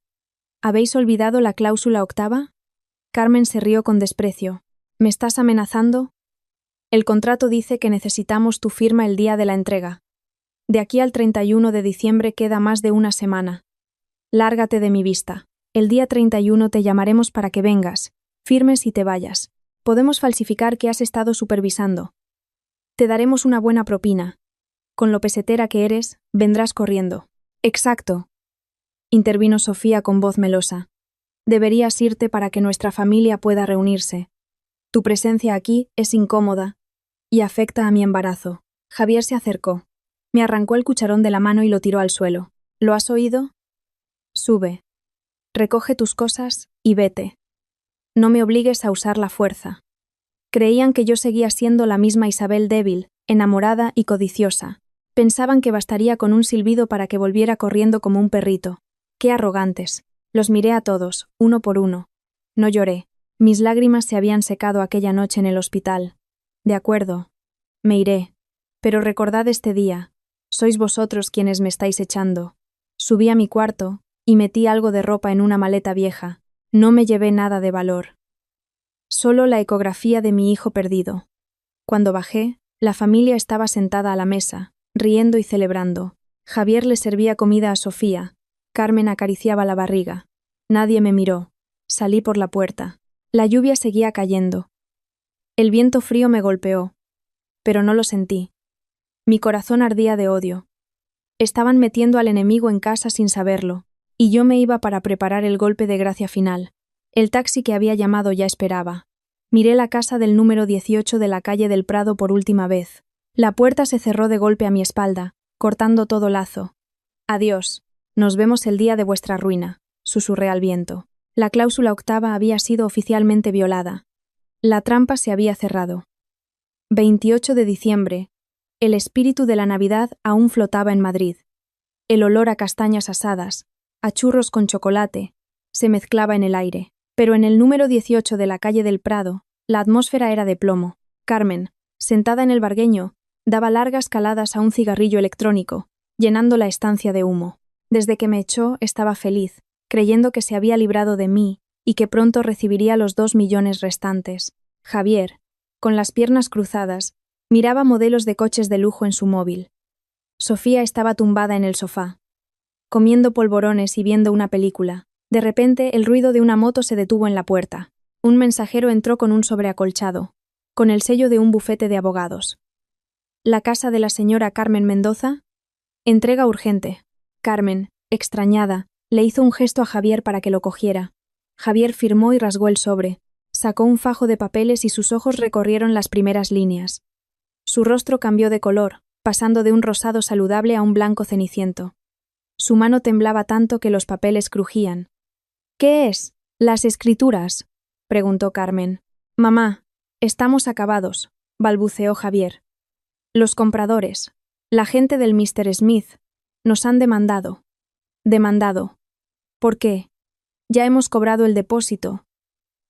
¿Habéis olvidado la cláusula octava? Carmen se rió con desprecio. ¿Me estás amenazando? El contrato dice que necesitamos tu firma el día de la entrega. De aquí al 31 de diciembre queda más de una semana. Lárgate de mi vista. El día 31 te llamaremos para que vengas, firmes y te vayas. Podemos falsificar que has estado supervisando. Te daremos una buena propina. Con lo pesetera que eres, vendrás corriendo. Exacto, intervino Sofía con voz melosa. Deberías irte para que nuestra familia pueda reunirse. Tu presencia aquí es incómoda y afecta a mi embarazo. Javier se acercó. Me arrancó el cucharón de la mano y lo tiró al suelo. ¿Lo has oído? Sube. Recoge tus cosas y vete. No me obligues a usar la fuerza. Creían que yo seguía siendo la misma Isabel débil, enamorada y codiciosa. Pensaban que bastaría con un silbido para que volviera corriendo como un perrito. ¡Qué arrogantes! Los miré a todos, uno por uno. No lloré. Mis lágrimas se habían secado aquella noche en el hospital. De acuerdo. Me iré. Pero recordad este día. Sois vosotros quienes me estáis echando. Subí a mi cuarto y metí algo de ropa en una maleta vieja. No me llevé nada de valor. Solo la ecografía de mi hijo perdido. Cuando bajé, la familia estaba sentada a la mesa, riendo y celebrando. Javier le servía comida a Sofía. Carmen acariciaba la barriga. Nadie me miró. Salí por la puerta. La lluvia seguía cayendo. El viento frío me golpeó, pero no lo sentí. Mi corazón ardía de odio. Estaban metiendo al enemigo en casa sin saberlo, y yo me iba para preparar el golpe de gracia final. El taxi que había llamado ya esperaba. Miré la casa del número 18 de la calle del Prado por última vez. La puerta se cerró de golpe a mi espalda, cortando todo lazo. Adiós. Nos vemos el día de vuestra ruina, susurré al viento. La cláusula octava había sido oficialmente violada. La trampa se había cerrado. 28 de diciembre. El espíritu de la Navidad aún flotaba en Madrid. El olor a castañas asadas, a churros con chocolate, se mezclaba en el aire. Pero en el número 18 de la calle del Prado, la atmósfera era de plomo. Carmen, sentada en el vargueño, daba largas caladas a un cigarrillo electrónico, llenando la estancia de humo. Desde que me echó, estaba feliz, creyendo que se había librado de mí y que pronto recibiría los 2 millones restantes. Javier, con las piernas cruzadas, miraba modelos de coches de lujo en su móvil. Sofía estaba tumbada en el sofá, comiendo polvorones y viendo una película. De repente, el ruido de una moto se detuvo en la puerta. Un mensajero entró con un sobreacolchado, con el sello de un bufete de abogados. ¿La casa de la señora Carmen Mendoza? Entrega urgente. Carmen, extrañada, le hizo un gesto a Javier para que lo cogiera. Javier firmó y rasgó el sobre. Sacó un fajo de papeles y sus ojos recorrieron las primeras líneas. Su rostro cambió de color, pasando de un rosado saludable a un blanco ceniciento. Su mano temblaba tanto que los papeles crujían. ¿Qué es? ¿Las escrituras? Preguntó Carmen. Mamá, estamos acabados, balbuceó Javier. Los compradores, la gente del Mr. Smith, nos han demandado. Demandado. ¿Por qué? Ya hemos cobrado el depósito.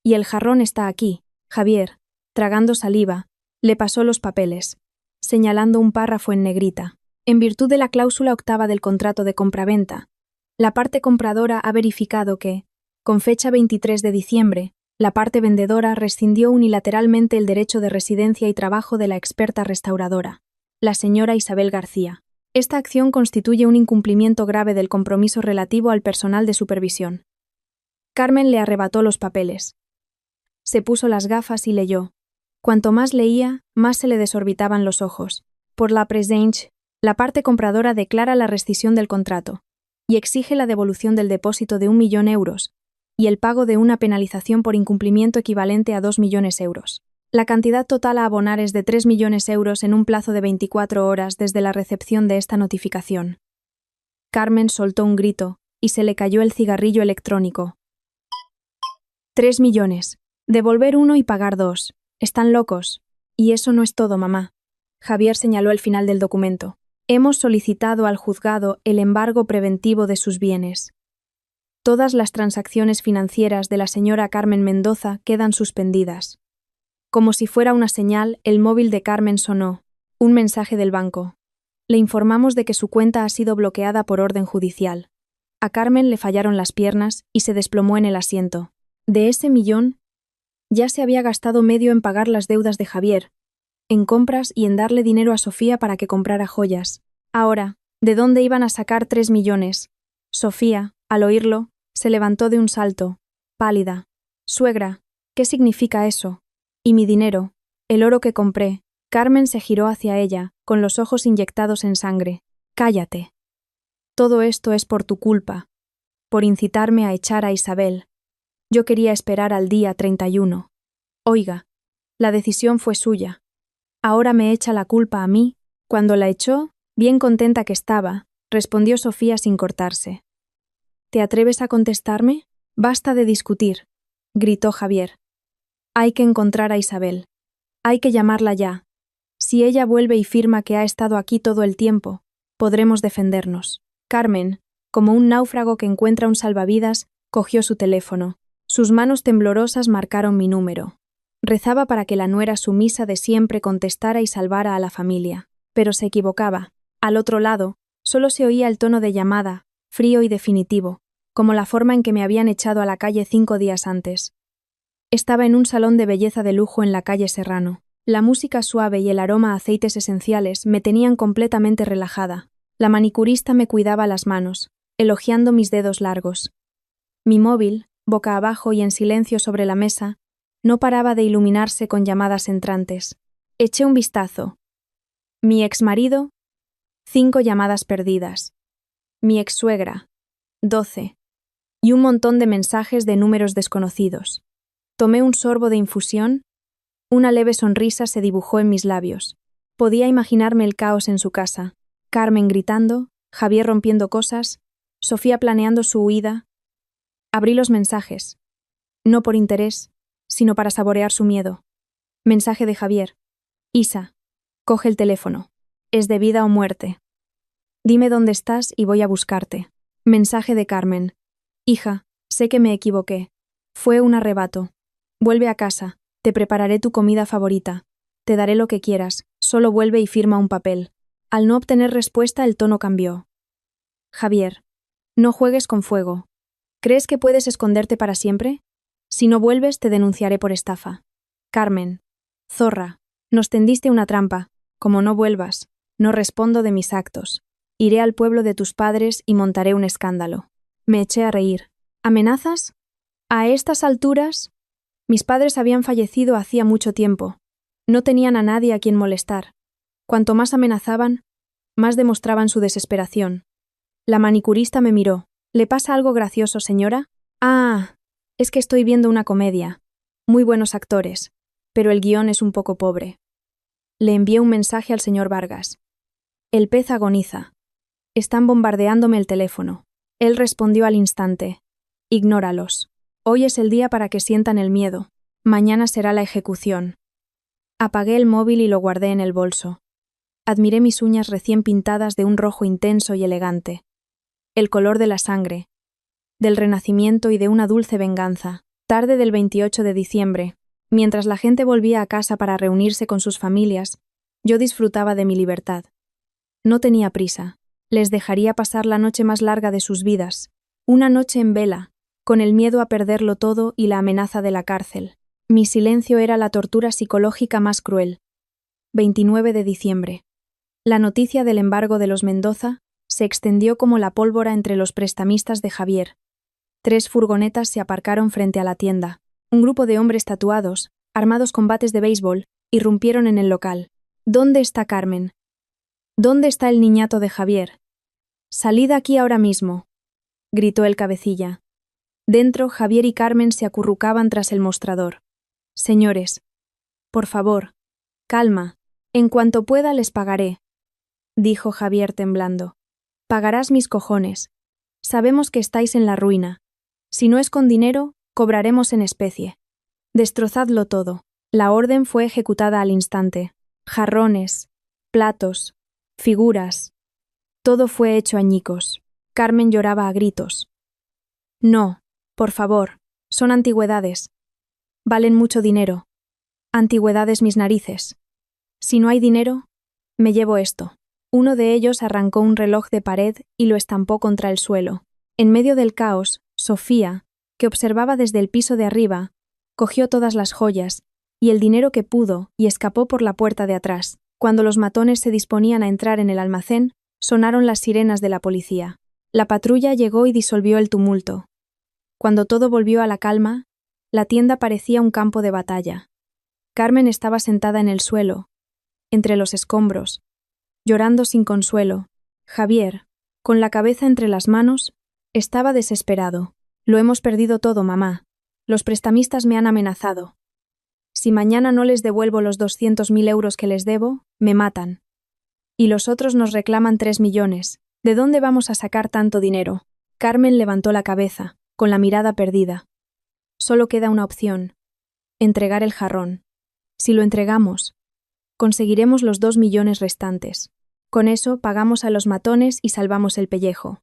Y el jarrón está aquí. Javier, tragando saliva, le pasó los papeles, señalando un párrafo en negrita. En virtud de la cláusula octava del contrato de compraventa, la parte compradora ha verificado que, con fecha 23 de diciembre, la parte vendedora rescindió unilateralmente el derecho de residencia y trabajo de la experta restauradora, la señora Isabel García. Esta acción constituye un incumplimiento grave del compromiso relativo al personal de supervisión. Carmen le arrebató los papeles. Se puso las gafas y leyó. Cuanto más leía, más se le desorbitaban los ojos. Por la presente, la parte compradora declara la rescisión del contrato y exige la devolución del depósito de 1 millón euros y el pago de una penalización por incumplimiento equivalente a 2 millones euros. La cantidad total a abonar es de 3 millones euros en un plazo de 24 horas desde la recepción de esta notificación. Carmen soltó un grito y se le cayó el cigarrillo electrónico. 3 millones. Devolver 1 y pagar 2. Están locos. Y eso no es todo, mamá. Javier señaló el final del documento. Hemos solicitado al juzgado el embargo preventivo de sus bienes. Todas las transacciones financieras de la señora Carmen Mendoza quedan suspendidas. Como si fuera una señal, el móvil de Carmen sonó. Un mensaje del banco. Le informamos de que su cuenta ha sido bloqueada por orden judicial. A Carmen le fallaron las piernas y se desplomó en el asiento. De ese millón, ya se había gastado medio en pagar las deudas de Javier, en compras y en darle dinero a Sofía para que comprara joyas. Ahora, ¿de dónde iban a sacar 3 millones? Sofía, al oírlo, se levantó de un salto, pálida. Suegra, ¿qué significa eso? ¿Y mi dinero? El oro que compré. Carmen se giró hacia ella, con los ojos inyectados en sangre. Cállate. Todo esto es por tu culpa, por incitarme a echar a Isabel. Yo quería esperar al día 31. Oiga, la decisión fue suya. Ahora me echa la culpa a mí. Cuando la echó, bien contenta que estaba, respondió Sofía sin cortarse. ¿Te atreves a contestarme? Basta de discutir, gritó Javier. Hay que encontrar a Isabel. Hay que llamarla ya. Si ella vuelve y firma que ha estado aquí todo el tiempo, podremos defendernos. Carmen, como un náufrago que encuentra un salvavidas, cogió su teléfono. Sus manos temblorosas marcaron mi número. Rezaba para que la nuera sumisa de siempre contestara y salvara a la familia. Pero se equivocaba. Al otro lado, solo se oía el tono de llamada, frío y definitivo, como la forma en que me habían echado a la calle 5 días antes. Estaba en un salón de belleza de lujo en la calle Serrano. La música suave y el aroma a aceites esenciales me tenían completamente relajada. La manicurista me cuidaba las manos, elogiando mis dedos largos. Mi móvil, boca abajo y en silencio sobre la mesa, no paraba de iluminarse con llamadas entrantes. Eché un vistazo. Mi exmarido, 5 llamadas perdidas. Mi exsuegra, 12. Y un montón de mensajes de números desconocidos. Tomé un sorbo de infusión. Una leve sonrisa se dibujó en mis labios. Podía imaginarme el caos en su casa. Carmen gritando, Javier rompiendo cosas, Sofía planeando su huida. Abrí los mensajes. No por interés, sino para saborear su miedo. Mensaje de Javier. Isa, coge el teléfono. Es de vida o muerte. Dime dónde estás y voy a buscarte. Mensaje de Carmen. Hija, sé que me equivoqué. Fue un arrebato. Vuelve a casa. Te prepararé tu comida favorita. Te daré lo que quieras. Solo vuelve y firma un papel. Al no obtener respuesta, el tono cambió. Javier, no juegues con fuego. ¿Crees que puedes esconderte para siempre? Si no vuelves, te denunciaré por estafa. Carmen, zorra, nos tendiste una trampa. Como no vuelvas, no respondo de mis actos. Iré al pueblo de tus padres y montaré un escándalo. Me eché a reír. ¿Amenazas? A estas alturas... Mis padres habían fallecido hacía mucho tiempo. No tenían a nadie a quien molestar. Cuanto más amenazaban, más demostraban su desesperación. La manicurista me miró. ¿Le pasa algo gracioso, señora? Ah, es que estoy viendo una comedia. Muy buenos actores, pero el guión es un poco pobre. Le envié un mensaje al señor Vargas. El pez agoniza. Están bombardeándome el teléfono. Él respondió al instante. Ignóralos. Hoy es el día para que sientan el miedo. Mañana será la ejecución. Apagué el móvil y lo guardé en el bolso. Admiré mis uñas recién pintadas de un rojo intenso y elegante. El color de la sangre, del renacimiento y de una dulce venganza. Tarde del 28 de diciembre, mientras la gente volvía a casa para reunirse con sus familias, yo disfrutaba de mi libertad. No tenía prisa. Les dejaría pasar la noche más larga de sus vidas. Una noche en vela, con el miedo a perderlo todo y la amenaza de la cárcel. Mi silencio era la tortura psicológica más cruel. 29 de diciembre. La noticia del embargo de los Mendoza se extendió como la pólvora entre los prestamistas de Javier. 3 furgonetas se aparcaron frente a la tienda. Un grupo de hombres tatuados, armados con bates de béisbol, irrumpieron en el local. ¿Dónde está Carmen? ¿Dónde está el niñato de Javier? Salid aquí ahora mismo, gritó el cabecilla. Dentro, Javier y Carmen se acurrucaban tras el mostrador. Señores, por favor, calma. En cuanto pueda les pagaré, dijo Javier temblando. Pagarás mis cojones. Sabemos que estáis en la ruina. Si no es con dinero, cobraremos en especie. Destrozadlo todo. La orden fue ejecutada al instante. Jarrones, platos, figuras. Todo fue hecho añicos. Carmen lloraba a gritos. No, por favor, son antigüedades. Valen mucho dinero. Antigüedades mis narices. Si no hay dinero, me llevo esto. Uno de ellos arrancó un reloj de pared y lo estampó contra el suelo. En medio del caos, Sofía, que observaba desde el piso de arriba, cogió todas las joyas y el dinero que pudo y escapó por la puerta de atrás. Cuando los matones se disponían a entrar en el almacén, sonaron las sirenas de la policía. La patrulla llegó y disolvió el tumulto. Cuando todo volvió a la calma, la tienda parecía un campo de batalla. Carmen estaba sentada en el suelo, entre los escombros, llorando sin consuelo. Javier, con la cabeza entre las manos, estaba desesperado. Lo hemos perdido todo, mamá. Los prestamistas me han amenazado. Si mañana no les devuelvo los 200.000 euros que les debo, me matan. Y los otros nos reclaman 3 millones. ¿De dónde vamos a sacar tanto dinero? Carmen levantó la cabeza, con la mirada perdida. Solo queda una opción: entregar el jarrón. Si lo entregamos, conseguiremos los 2 millones restantes. Con eso pagamos a los matones y salvamos el pellejo.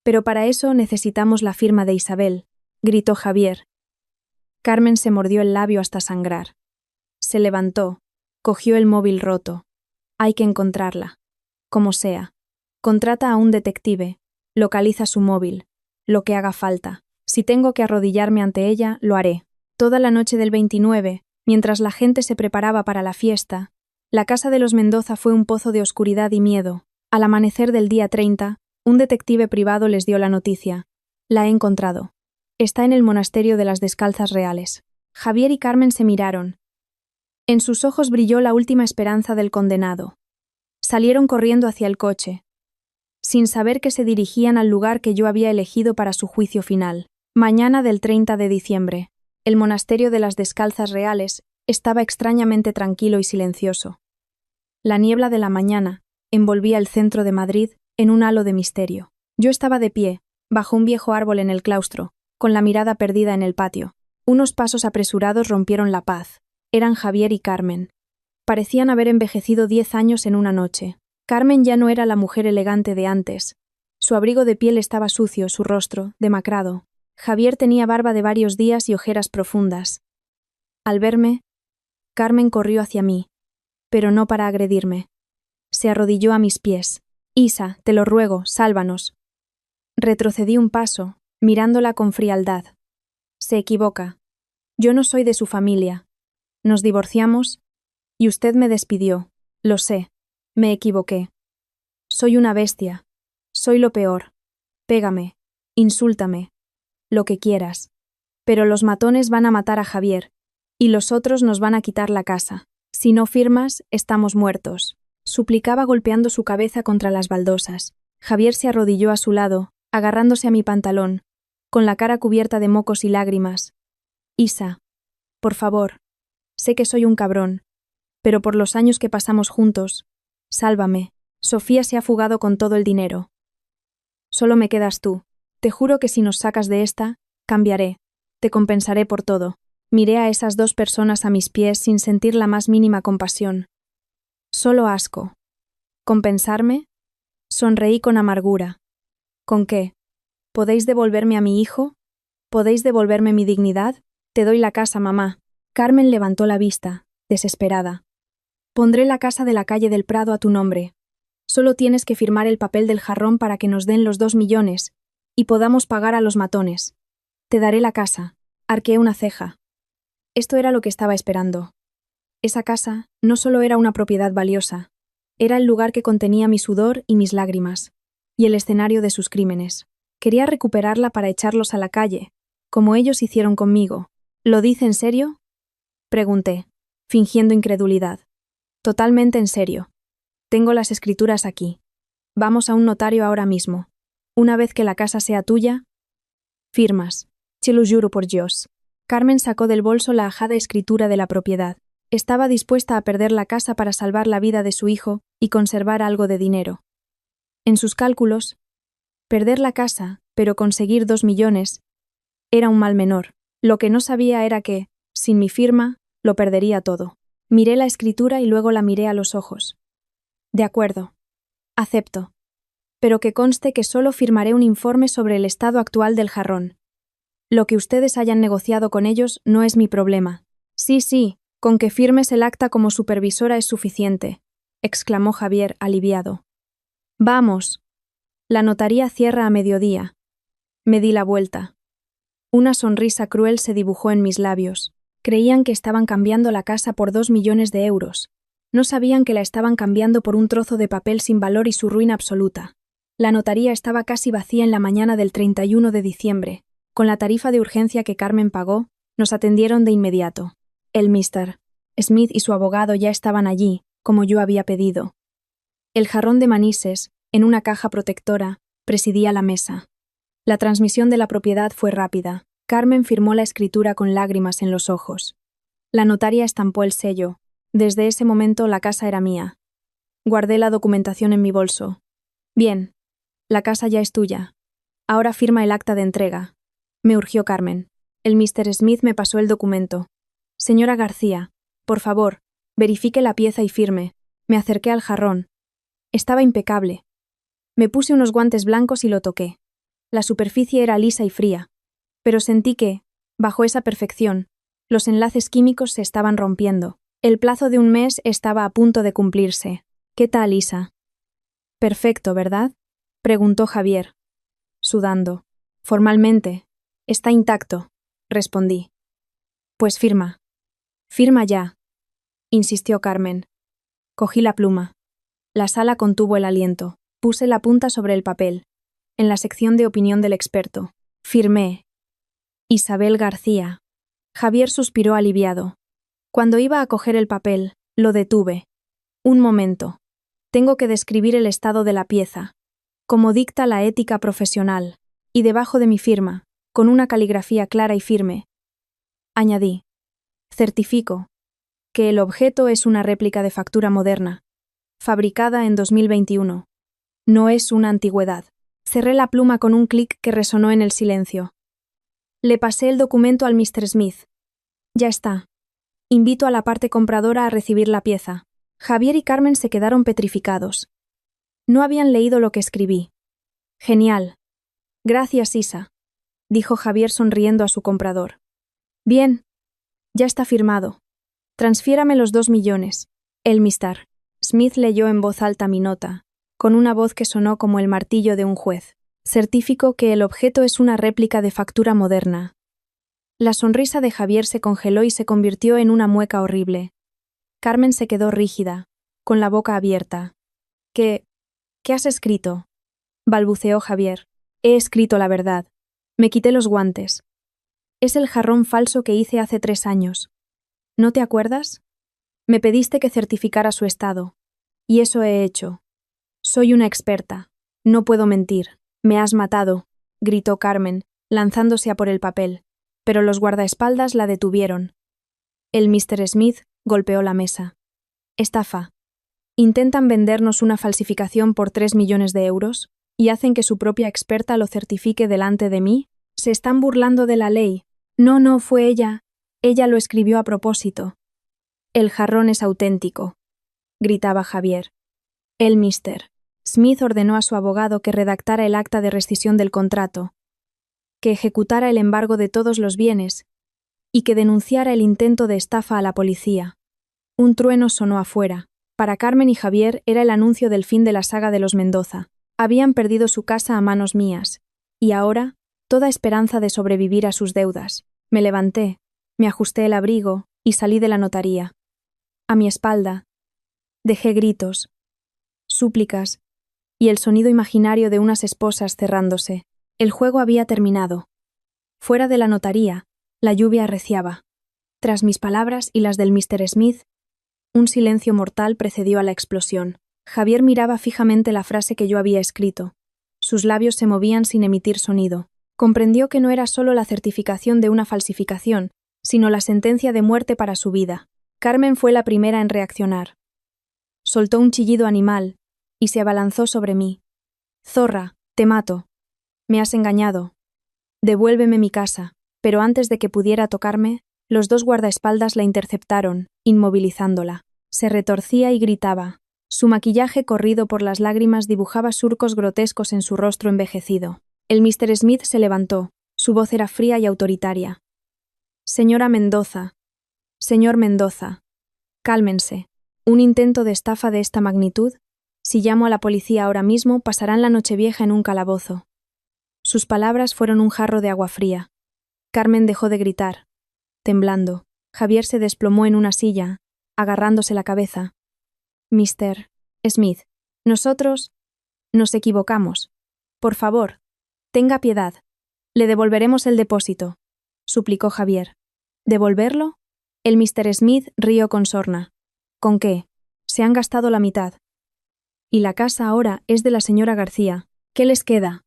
Pero para eso necesitamos la firma de Isabel, gritó Javier. Carmen se mordió el labio hasta sangrar. Se levantó, cogió el móvil roto. Hay que encontrarla. Como sea. Contrata a un detective, localiza su móvil, lo que haga falta. Si tengo que arrodillarme ante ella, lo haré. Toda la noche del 29, mientras la gente se preparaba para la fiesta, la casa de los Mendoza fue un pozo de oscuridad y miedo. Al amanecer del día 30, un detective privado les dio la noticia. La he encontrado. Está en el monasterio de las Descalzas Reales. Javier y Carmen se miraron. En sus ojos brilló la última esperanza del condenado. Salieron corriendo hacia el coche, sin saber que se dirigían al lugar que yo había elegido para su juicio final. Mañana del 30 de diciembre. El monasterio de las Descalzas Reales estaba extrañamente tranquilo y silencioso. La niebla de la mañana envolvía el centro de Madrid en un halo de misterio. Yo estaba de pie, bajo un viejo árbol en el claustro, con la mirada perdida en el patio. Unos pasos apresurados rompieron la paz. Eran Javier y Carmen. Parecían haber envejecido 10 años en una noche. Carmen ya no era la mujer elegante de antes. Su abrigo de piel estaba sucio, su rostro, demacrado. Javier tenía barba de varios días y ojeras profundas. Al verme, Carmen corrió hacia mí, pero no para agredirme. Se arrodilló a mis pies. Isa, te lo ruego, sálvanos. Retrocedí un paso, mirándola con frialdad. Se equivoca. Yo no soy de su familia. Nos divorciamos y usted me despidió. Lo sé. Me equivoqué. Soy una bestia. Soy lo peor. Pégame. Insúltame. Lo que quieras. Pero los matones van a matar a Javier, y los otros nos van a quitar la casa. Si no firmas, estamos muertos. Suplicaba golpeando su cabeza contra las baldosas. Javier se arrodilló a su lado, agarrándose a mi pantalón, con la cara cubierta de mocos y lágrimas. Isa, por favor, sé que soy un cabrón, pero por los años que pasamos juntos, sálvame. Sofía se ha fugado con todo el dinero. Solo me quedas tú. Te juro que si nos sacas de esta, cambiaré. Te compensaré por todo. Miré a esas 2 personas a mis pies sin sentir la más mínima compasión. Solo asco. ¿Compensarme? Sonreí con amargura. ¿Con qué? ¿Podéis devolverme a mi hijo? ¿Podéis devolverme mi dignidad? Te doy la casa, mamá. Carmen levantó la vista, desesperada. Pondré la casa de la calle del Prado a tu nombre. Solo tienes que firmar el papel del jarrón para que nos den los 2 millones y podamos pagar a los matones. Te daré la casa. Arqueé una ceja. Esto era lo que estaba esperando. Esa casa no solo era una propiedad valiosa, era el lugar que contenía mi sudor y mis lágrimas, y el escenario de sus crímenes. Quería recuperarla para echarlos a la calle, como ellos hicieron conmigo. ¿Lo dice en serio? Pregunté, fingiendo incredulidad. Totalmente en serio. Tengo las escrituras aquí. Vamos a un notario ahora mismo. Una vez que la casa sea tuya, firmas. Te lo juro por Dios. Carmen sacó del bolso la ajada escritura de la propiedad. Estaba dispuesta a perder la casa para salvar la vida de su hijo y conservar algo de dinero. En sus cálculos, Perder la casa, pero conseguir 2 millones, era un mal menor. Lo que no sabía era que, sin mi firma, lo perdería todo. Miré la escritura y luego la miré a los ojos. De acuerdo. Acepto. Pero que conste que solo firmaré un informe sobre el estado actual del jarrón. Lo que ustedes hayan negociado con ellos no es mi problema. Sí, con que firmes el acta como supervisora es suficiente, exclamó Javier, aliviado. Vamos. La notaría cierra a mediodía. Me di la vuelta. Una sonrisa cruel se dibujó en mis labios. Creían que estaban cambiando la casa por 2 millones de euros. No sabían que la estaban cambiando por un trozo de papel sin valor y su ruina absoluta. La notaría estaba casi vacía en la mañana del 31 de diciembre. Con la tarifa de urgencia que Carmen pagó, nos atendieron de inmediato. El Mr. Smith y su abogado ya estaban allí, como yo había pedido. El jarrón de Manises, en una caja protectora, presidía la mesa. La transmisión de la propiedad fue rápida. Carmen firmó la escritura con lágrimas en los ojos. La notaria estampó el sello. Desde ese momento la casa era mía. Guardé la documentación en mi bolso. Bien, la casa ya es tuya. Ahora firma el acta de entrega. Me urgió Carmen. El Mr. Smith me pasó el documento. Señora García, por favor, verifique la pieza y firme. Me acerqué al jarrón. Estaba impecable. Me puse unos guantes blancos y lo toqué. La superficie era lisa y fría, pero sentí que, bajo esa perfección, los enlaces químicos se estaban rompiendo. El plazo de 1 mes estaba a punto de cumplirse. ¿Qué tal, Isa? Perfecto, ¿verdad? Preguntó Javier, sudando. Formalmente, está intacto, respondí. Pues firma. Firma ya, insistió Carmen. Cogí la pluma. La sala contuvo el aliento. Puse la punta sobre el papel. En la sección de opinión del experto. Firmé. Isabel García. Javier suspiró aliviado. Cuando iba a coger el papel, lo detuve. Un momento. Tengo que describir el estado de la pieza, como dicta la ética profesional, y debajo de mi firma, con una caligrafía clara y firme, añadí: certifico que el objeto es una réplica de factura moderna, fabricada en 2021. No es una antigüedad. Cerré la pluma con un clic que resonó en el silencio. Le pasé el documento al Mr. Smith. Ya está. Invito a la parte compradora a recibir la pieza. Javier y Carmen se quedaron petrificados. No habían leído lo que escribí. Genial. Gracias, Isa, dijo Javier sonriendo a su comprador. Bien. Ya está firmado. Transfiérame los 2 millones. El Mr. Smith leyó en voz alta mi nota, con una voz que sonó como el martillo de un juez. Certifico que el objeto es una réplica de factura moderna. La sonrisa de Javier se congeló y se convirtió en una mueca horrible. Carmen se quedó rígida, con la boca abierta. ¿Qué has escrito? Balbuceó Javier. He escrito la verdad. Me quité los guantes. Es el jarrón falso que hice hace 3 años. ¿No te acuerdas? Me pediste que certificara su estado. Y eso he hecho. Soy una experta. No puedo mentir. Me has matado, gritó Carmen, lanzándose a por el papel. Pero los guardaespaldas la detuvieron. El Mr. Smith golpeó la mesa. Estafa. Intentan vendernos una falsificación por 3 millones de euros y hacen que su propia experta lo certifique delante de mí. Se están burlando de la ley. No, fue ella. Ella lo escribió a propósito. El jarrón es auténtico, gritaba Javier. El Mr. Smith ordenó a su abogado que redactara el acta de rescisión del contrato, que ejecutara el embargo de todos los bienes y que denunciara el intento de estafa a la policía. Un trueno sonó afuera. Para Carmen y Javier era el anuncio del fin de la saga de los Mendoza. Habían perdido su casa a manos mías, y ahora, toda esperanza de sobrevivir a sus deudas. Me levanté, me ajusté el abrigo y salí de la notaría. A mi espalda, dejé gritos, súplicas y el sonido imaginario de unas esposas cerrándose. El juego había terminado. Fuera de la notaría, la lluvia arreciaba. Tras mis palabras y las del Mr. Smith, un silencio mortal precedió a la explosión. Javier miraba fijamente la frase que yo había escrito. Sus labios se movían sin emitir sonido. Comprendió que no era solo la certificación de una falsificación, sino la sentencia de muerte para su vida. Carmen fue la primera en reaccionar. Soltó un chillido animal y se abalanzó sobre mí. «Zorra, te mato», Me has engañado. Devuélveme mi casa. Pero antes de que pudiera tocarme, los dos guardaespaldas la interceptaron, inmovilizándola. Se retorcía y gritaba. Su maquillaje corrido por las lágrimas dibujaba surcos grotescos en su rostro envejecido. El Mr. Smith se levantó. Su voz era fría y autoritaria. Señora Mendoza. Señor Mendoza. Cálmense. ¿Un intento de estafa de esta magnitud? Si llamo a la policía ahora mismo, pasarán la Nochevieja en un calabozo. Sus palabras fueron un jarro de agua fría. Carmen dejó de gritar. Temblando, Javier se desplomó en una silla, agarrándose la cabeza. Mr. Smith, nosotros nos equivocamos. Por favor, tenga piedad. Le devolveremos el depósito, suplicó Javier. ¿Devolverlo? El Mr. Smith rió con sorna. ¿Con qué? Se han gastado la mitad. Y la casa ahora es de la señora García. ¿Qué les queda?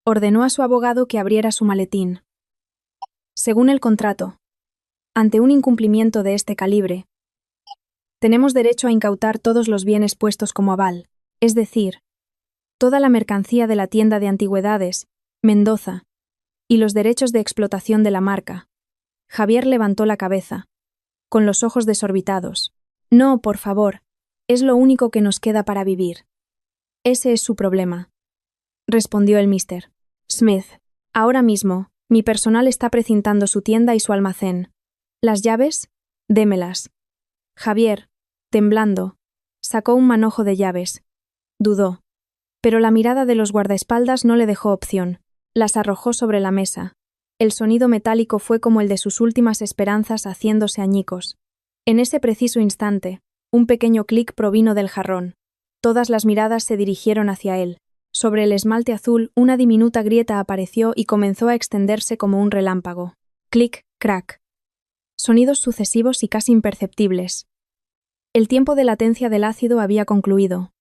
Ordenó a su abogado que abriera su maletín. Según el contrato, ante un incumplimiento de este calibre, tenemos derecho a incautar todos los bienes puestos como aval, es decir, toda la mercancía de la tienda de antigüedades, Mendoza, y los derechos de explotación de la marca. Javier levantó la cabeza, con los ojos desorbitados. No, por favor, es lo único que nos queda para vivir. Ese es su problema, respondió el Mr. Smith. Ahora mismo, mi personal está precintando su tienda y su almacén. ¿Las llaves? Démelas. Javier, temblando, sacó un manojo de llaves. Dudó. Pero la mirada de los guardaespaldas no le dejó opción. Las arrojó sobre la mesa. El sonido metálico fue como el de sus últimas esperanzas haciéndose añicos. En ese preciso instante, un pequeño clic provino del jarrón. Todas las miradas se dirigieron hacia él. Sobre el esmalte azul, una diminuta grieta apareció y comenzó a extenderse como un relámpago. Clic, crack. Sonidos sucesivos y casi imperceptibles. El tiempo de latencia del ácido había concluido.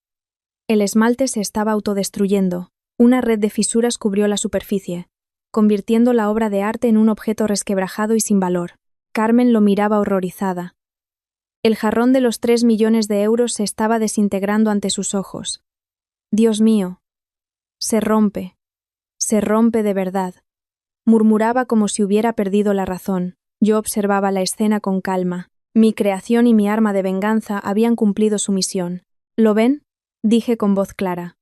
El esmalte se estaba autodestruyendo. Una red de fisuras cubrió la superficie, convirtiendo la obra de arte en un objeto resquebrajado y sin valor. Carmen lo miraba horrorizada. El jarrón de los 3 millones de euros se estaba desintegrando ante sus ojos. Dios mío. Se rompe de verdad. Murmuraba como si hubiera perdido la razón. Yo observaba la escena con calma. Mi creación y mi arma de venganza habían cumplido su misión. ¿Lo ven? Dije con voz clara.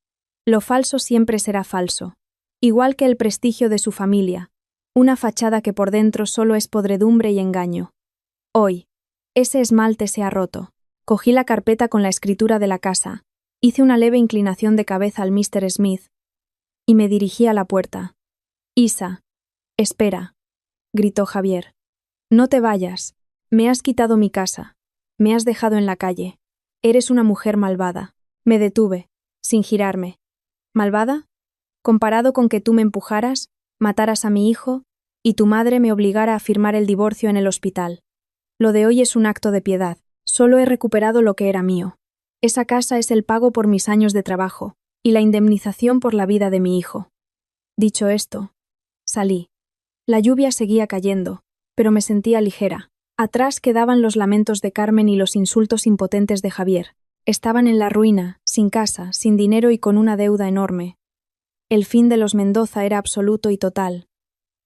Lo falso siempre será falso. Igual que el prestigio de su familia. Una fachada que por dentro solo es podredumbre y engaño. Hoy, ese esmalte se ha roto. Cogí la carpeta con la escritura de la casa. Hice una leve inclinación de cabeza al Mr. Smith. Y me dirigí a la puerta. Isa. Espera, gritó Javier. No te vayas. Me has quitado mi casa. Me has dejado en la calle. Eres una mujer malvada. Me detuve, sin girarme. ¿Malvada? Comparado con que tú me empujaras, mataras a mi hijo, y tu madre me obligara a firmar el divorcio en el hospital. Lo de hoy es un acto de piedad. Solo he recuperado lo que era mío. Esa casa es el pago por mis años de trabajo, y la indemnización por la vida de mi hijo. Dicho esto, salí. La lluvia seguía cayendo, pero me sentía ligera. Atrás quedaban los lamentos de Carmen y los insultos impotentes de Javier. Estaban en la ruina, sin casa, sin dinero y con una deuda enorme. El fin de los Mendoza era absoluto y total.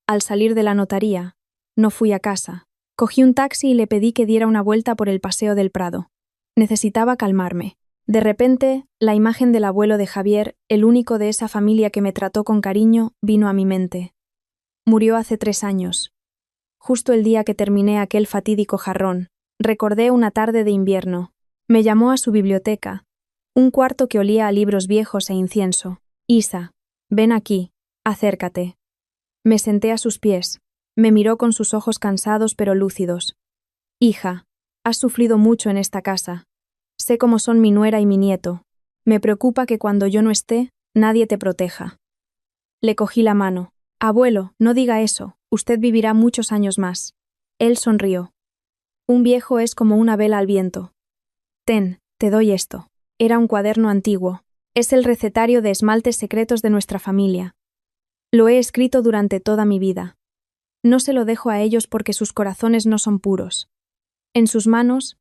Al salir de la notaría, no fui a casa. Cogí un taxi y le pedí que diera una vuelta por el Paseo del Prado. Necesitaba calmarme. De repente, la imagen del abuelo de Javier, el único de esa familia que me trató con cariño, vino a mi mente. Murió hace 3 años. Justo el día que terminé aquel fatídico jarrón, recordé una tarde de invierno. Me llamó a su biblioteca, un cuarto que olía a libros viejos e incienso. Isa, ven aquí, acércate. Me senté a sus pies. Me miró con sus ojos cansados pero lúcidos. Hija, has sufrido mucho en esta casa. Sé cómo son mi nuera y mi nieto. Me preocupa que cuando yo no esté, nadie te proteja. Le cogí la mano. Abuelo, no diga eso, usted vivirá muchos años más. Él sonrió. Un viejo es como una vela al viento. Ten, te doy esto. Era un cuaderno antiguo. Es el recetario de esmaltes secretos de nuestra familia. Lo he escrito durante toda mi vida. No se lo dejo a ellos porque sus corazones no son puros. En sus manos,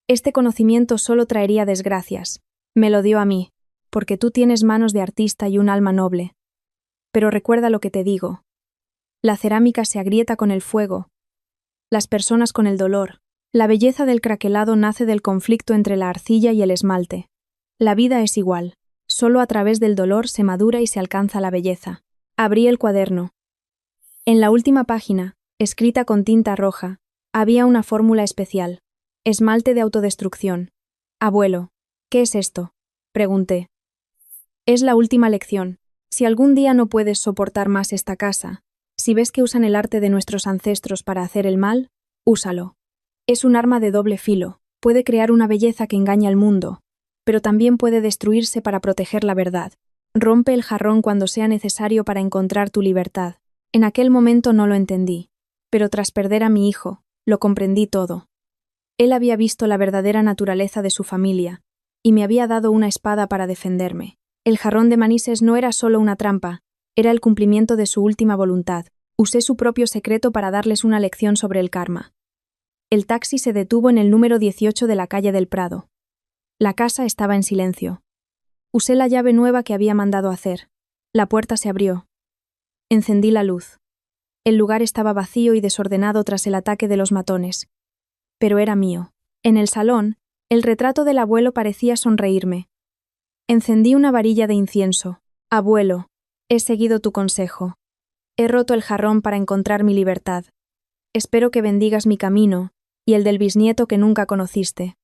este conocimiento solo traería desgracias. Me lo dio a mí, porque tú tienes manos de artista y un alma noble. Pero recuerda lo que te digo. La cerámica se agrieta con el fuego, las personas con el dolor. La belleza del craquelado nace del conflicto entre la arcilla y el esmalte. La vida es igual. Solo a través del dolor se madura y se alcanza la belleza. Abrí el cuaderno. En la última página, escrita con tinta roja, había una fórmula especial. Esmalte de autodestrucción. Abuelo, ¿qué es esto? Pregunté. Es la última lección. Si algún día no puedes soportar más esta casa, si ves que usan el arte de nuestros ancestros para hacer el mal, úsalo. Es un arma de doble filo. Puede crear una belleza que engaña al mundo, pero también puede destruirse para proteger la verdad. Rompe el jarrón cuando sea necesario para encontrar tu libertad. En aquel momento no lo entendí, pero tras perder a mi hijo, lo comprendí todo. Él había visto la verdadera naturaleza de su familia, y me había dado una espada para defenderme. El jarrón de Manises no era solo una trampa, era el cumplimiento de su última voluntad. Usé su propio secreto para darles una lección sobre el karma. El taxi se detuvo en el número 18 de la calle del Prado. La casa estaba en silencio. Usé la llave nueva que había mandado hacer. La puerta se abrió. Encendí la luz. El lugar estaba vacío y desordenado tras el ataque de los matones. Pero era mío. En el salón, el retrato del abuelo parecía sonreírme. Encendí una varilla de incienso. Abuelo, he seguido tu consejo. He roto el jarrón para encontrar mi libertad. Espero que bendigas mi camino y el del bisnieto que nunca conociste.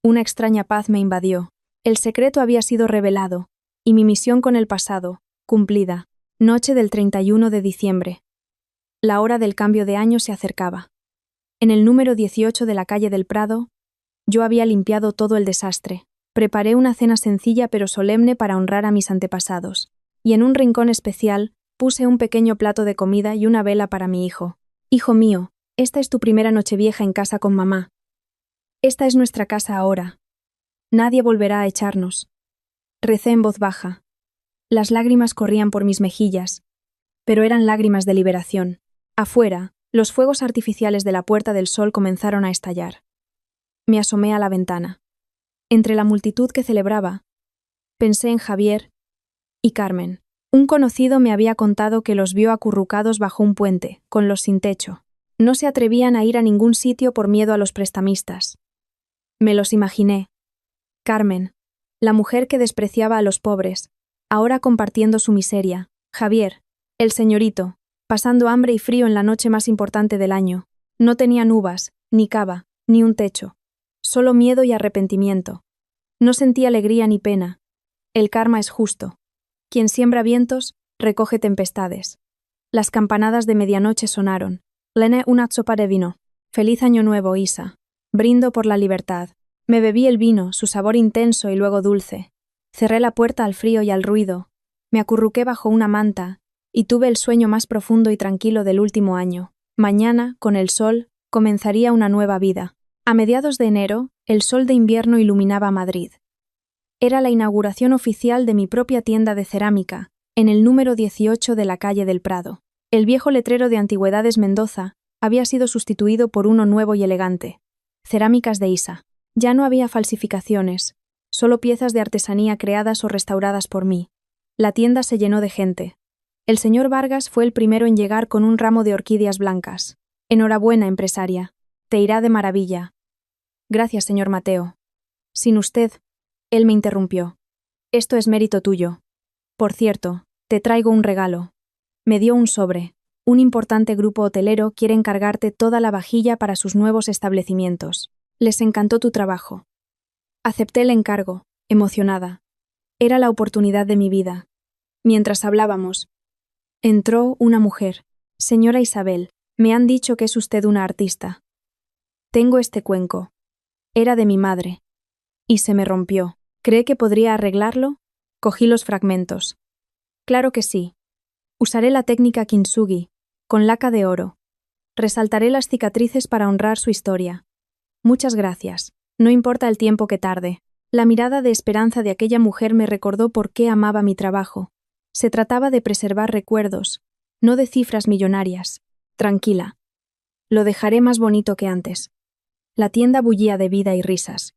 Una extraña paz me invadió. El secreto había sido revelado, y mi misión con el pasado, cumplida. Noche del 31 de diciembre. La hora del cambio de año se acercaba. En el número 18 de la calle del Prado, yo había limpiado todo el desastre. Preparé una cena sencilla pero solemne para honrar a mis antepasados, y en un rincón especial puse un pequeño plato de comida y una vela para mi hijo. Hijo mío, esta es tu primera Nochevieja en casa con mamá. Esta es nuestra casa ahora. Nadie volverá a echarnos. Recé en voz baja. Las lágrimas corrían por mis mejillas, pero eran lágrimas de liberación. Afuera, los fuegos artificiales de la Puerta del Sol comenzaron a estallar. Me asomé a la ventana. Entre la multitud que celebraba, pensé en Javier y Carmen. Un conocido me había contado que los vio acurrucados bajo un puente, con los sin techo. No se atrevían a ir a ningún sitio por miedo a los prestamistas. Me los imaginé. Carmen, la mujer que despreciaba a los pobres, ahora compartiendo su miseria. Javier, el señorito, pasando hambre y frío en la noche más importante del año. No tenían uvas, ni cava, ni un techo. Solo miedo y arrepentimiento. No sentí alegría ni pena. El karma es justo. Quien siembra vientos, recoge tempestades. Las campanadas de medianoche sonaron. Lené una sopa de vino. Feliz año nuevo, Isa. Brindo por la libertad. Me bebí el vino, su sabor intenso y luego dulce. Cerré la puerta al frío y al ruido. Me acurruqué bajo una manta y tuve el sueño más profundo y tranquilo del último año. Mañana, con el sol, comenzaría una nueva vida. A mediados de enero, el sol de invierno iluminaba Madrid. Era la inauguración oficial de mi propia tienda de cerámica, en el número 18 de la calle del Prado. El viejo letrero de Antigüedades Mendoza había sido sustituido por uno nuevo y elegante. Cerámicas de Isa. Ya no había falsificaciones, solo piezas de artesanía creadas o restauradas por mí. La tienda se llenó de gente. El señor Vargas fue el primero en llegar con un ramo de orquídeas blancas. Enhorabuena, empresaria. Te irá de maravilla. Gracias, señor Mateo. Sin usted, él me interrumpió. Esto es mérito tuyo. Por cierto, te traigo un regalo. Me dio un sobre. Un importante grupo hotelero quiere encargarte toda la vajilla para sus nuevos establecimientos. Les encantó tu trabajo. Acepté el encargo, emocionada. Era la oportunidad de mi vida. Mientras hablábamos, entró una mujer. Señora Isabel, me han dicho que es usted una artista. Tengo este cuenco. Era de mi madre. Y se me rompió. ¿Cree que podría arreglarlo? Cogí los fragmentos. Claro que sí. Usaré la técnica kintsugi, con laca de oro. Resaltaré las cicatrices para honrar su historia. Muchas gracias. No importa el tiempo que tarde. La mirada de esperanza de aquella mujer me recordó por qué amaba mi trabajo. Se trataba de preservar recuerdos, no de cifras millonarias. Tranquila. Lo dejaré más bonito que antes. La tienda bullía de vida y risas.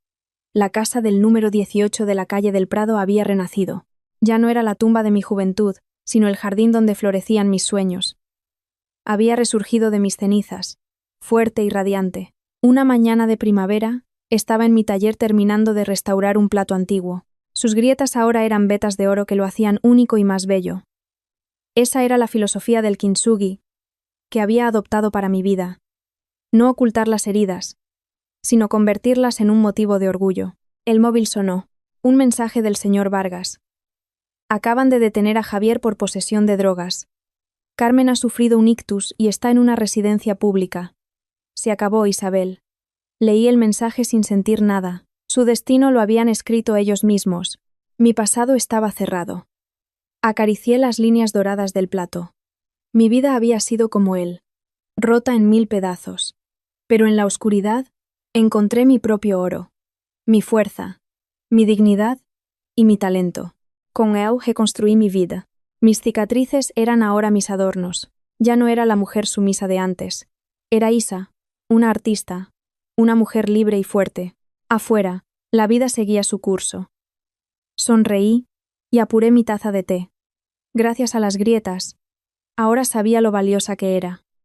La casa del número 18 de la calle del Prado había renacido. Ya no era la tumba de mi juventud, sino el jardín donde florecían mis sueños. Había resurgido de mis cenizas, fuerte y radiante. Una mañana de primavera, estaba en mi taller terminando de restaurar un plato antiguo. Sus grietas ahora eran vetas de oro que lo hacían único y más bello. Esa era la filosofía del kintsugi que había adoptado para mi vida. No ocultar las heridas, sino convertirlas en un motivo de orgullo. El móvil sonó. Un mensaje del señor Vargas. Acaban de detener a Javier por posesión de drogas. Carmen ha sufrido un ictus y está en una residencia pública. Se acabó, Isabel. Leí el mensaje sin sentir nada. Su destino lo habían escrito ellos mismos. Mi pasado estaba cerrado. Acaricié las líneas doradas del plato. Mi vida había sido como él, rota en 1000 pedazos. Pero en la oscuridad encontré mi propio oro, mi fuerza, mi dignidad y mi talento. Con él reconstruí mi vida. Mis cicatrices eran ahora mis adornos. Ya no era la mujer sumisa de antes. Era Isa, una artista, una mujer libre y fuerte. Afuera, la vida seguía su curso. Sonreí y apuré mi taza de té. Gracias a las grietas, ahora sabía lo valiosa que era.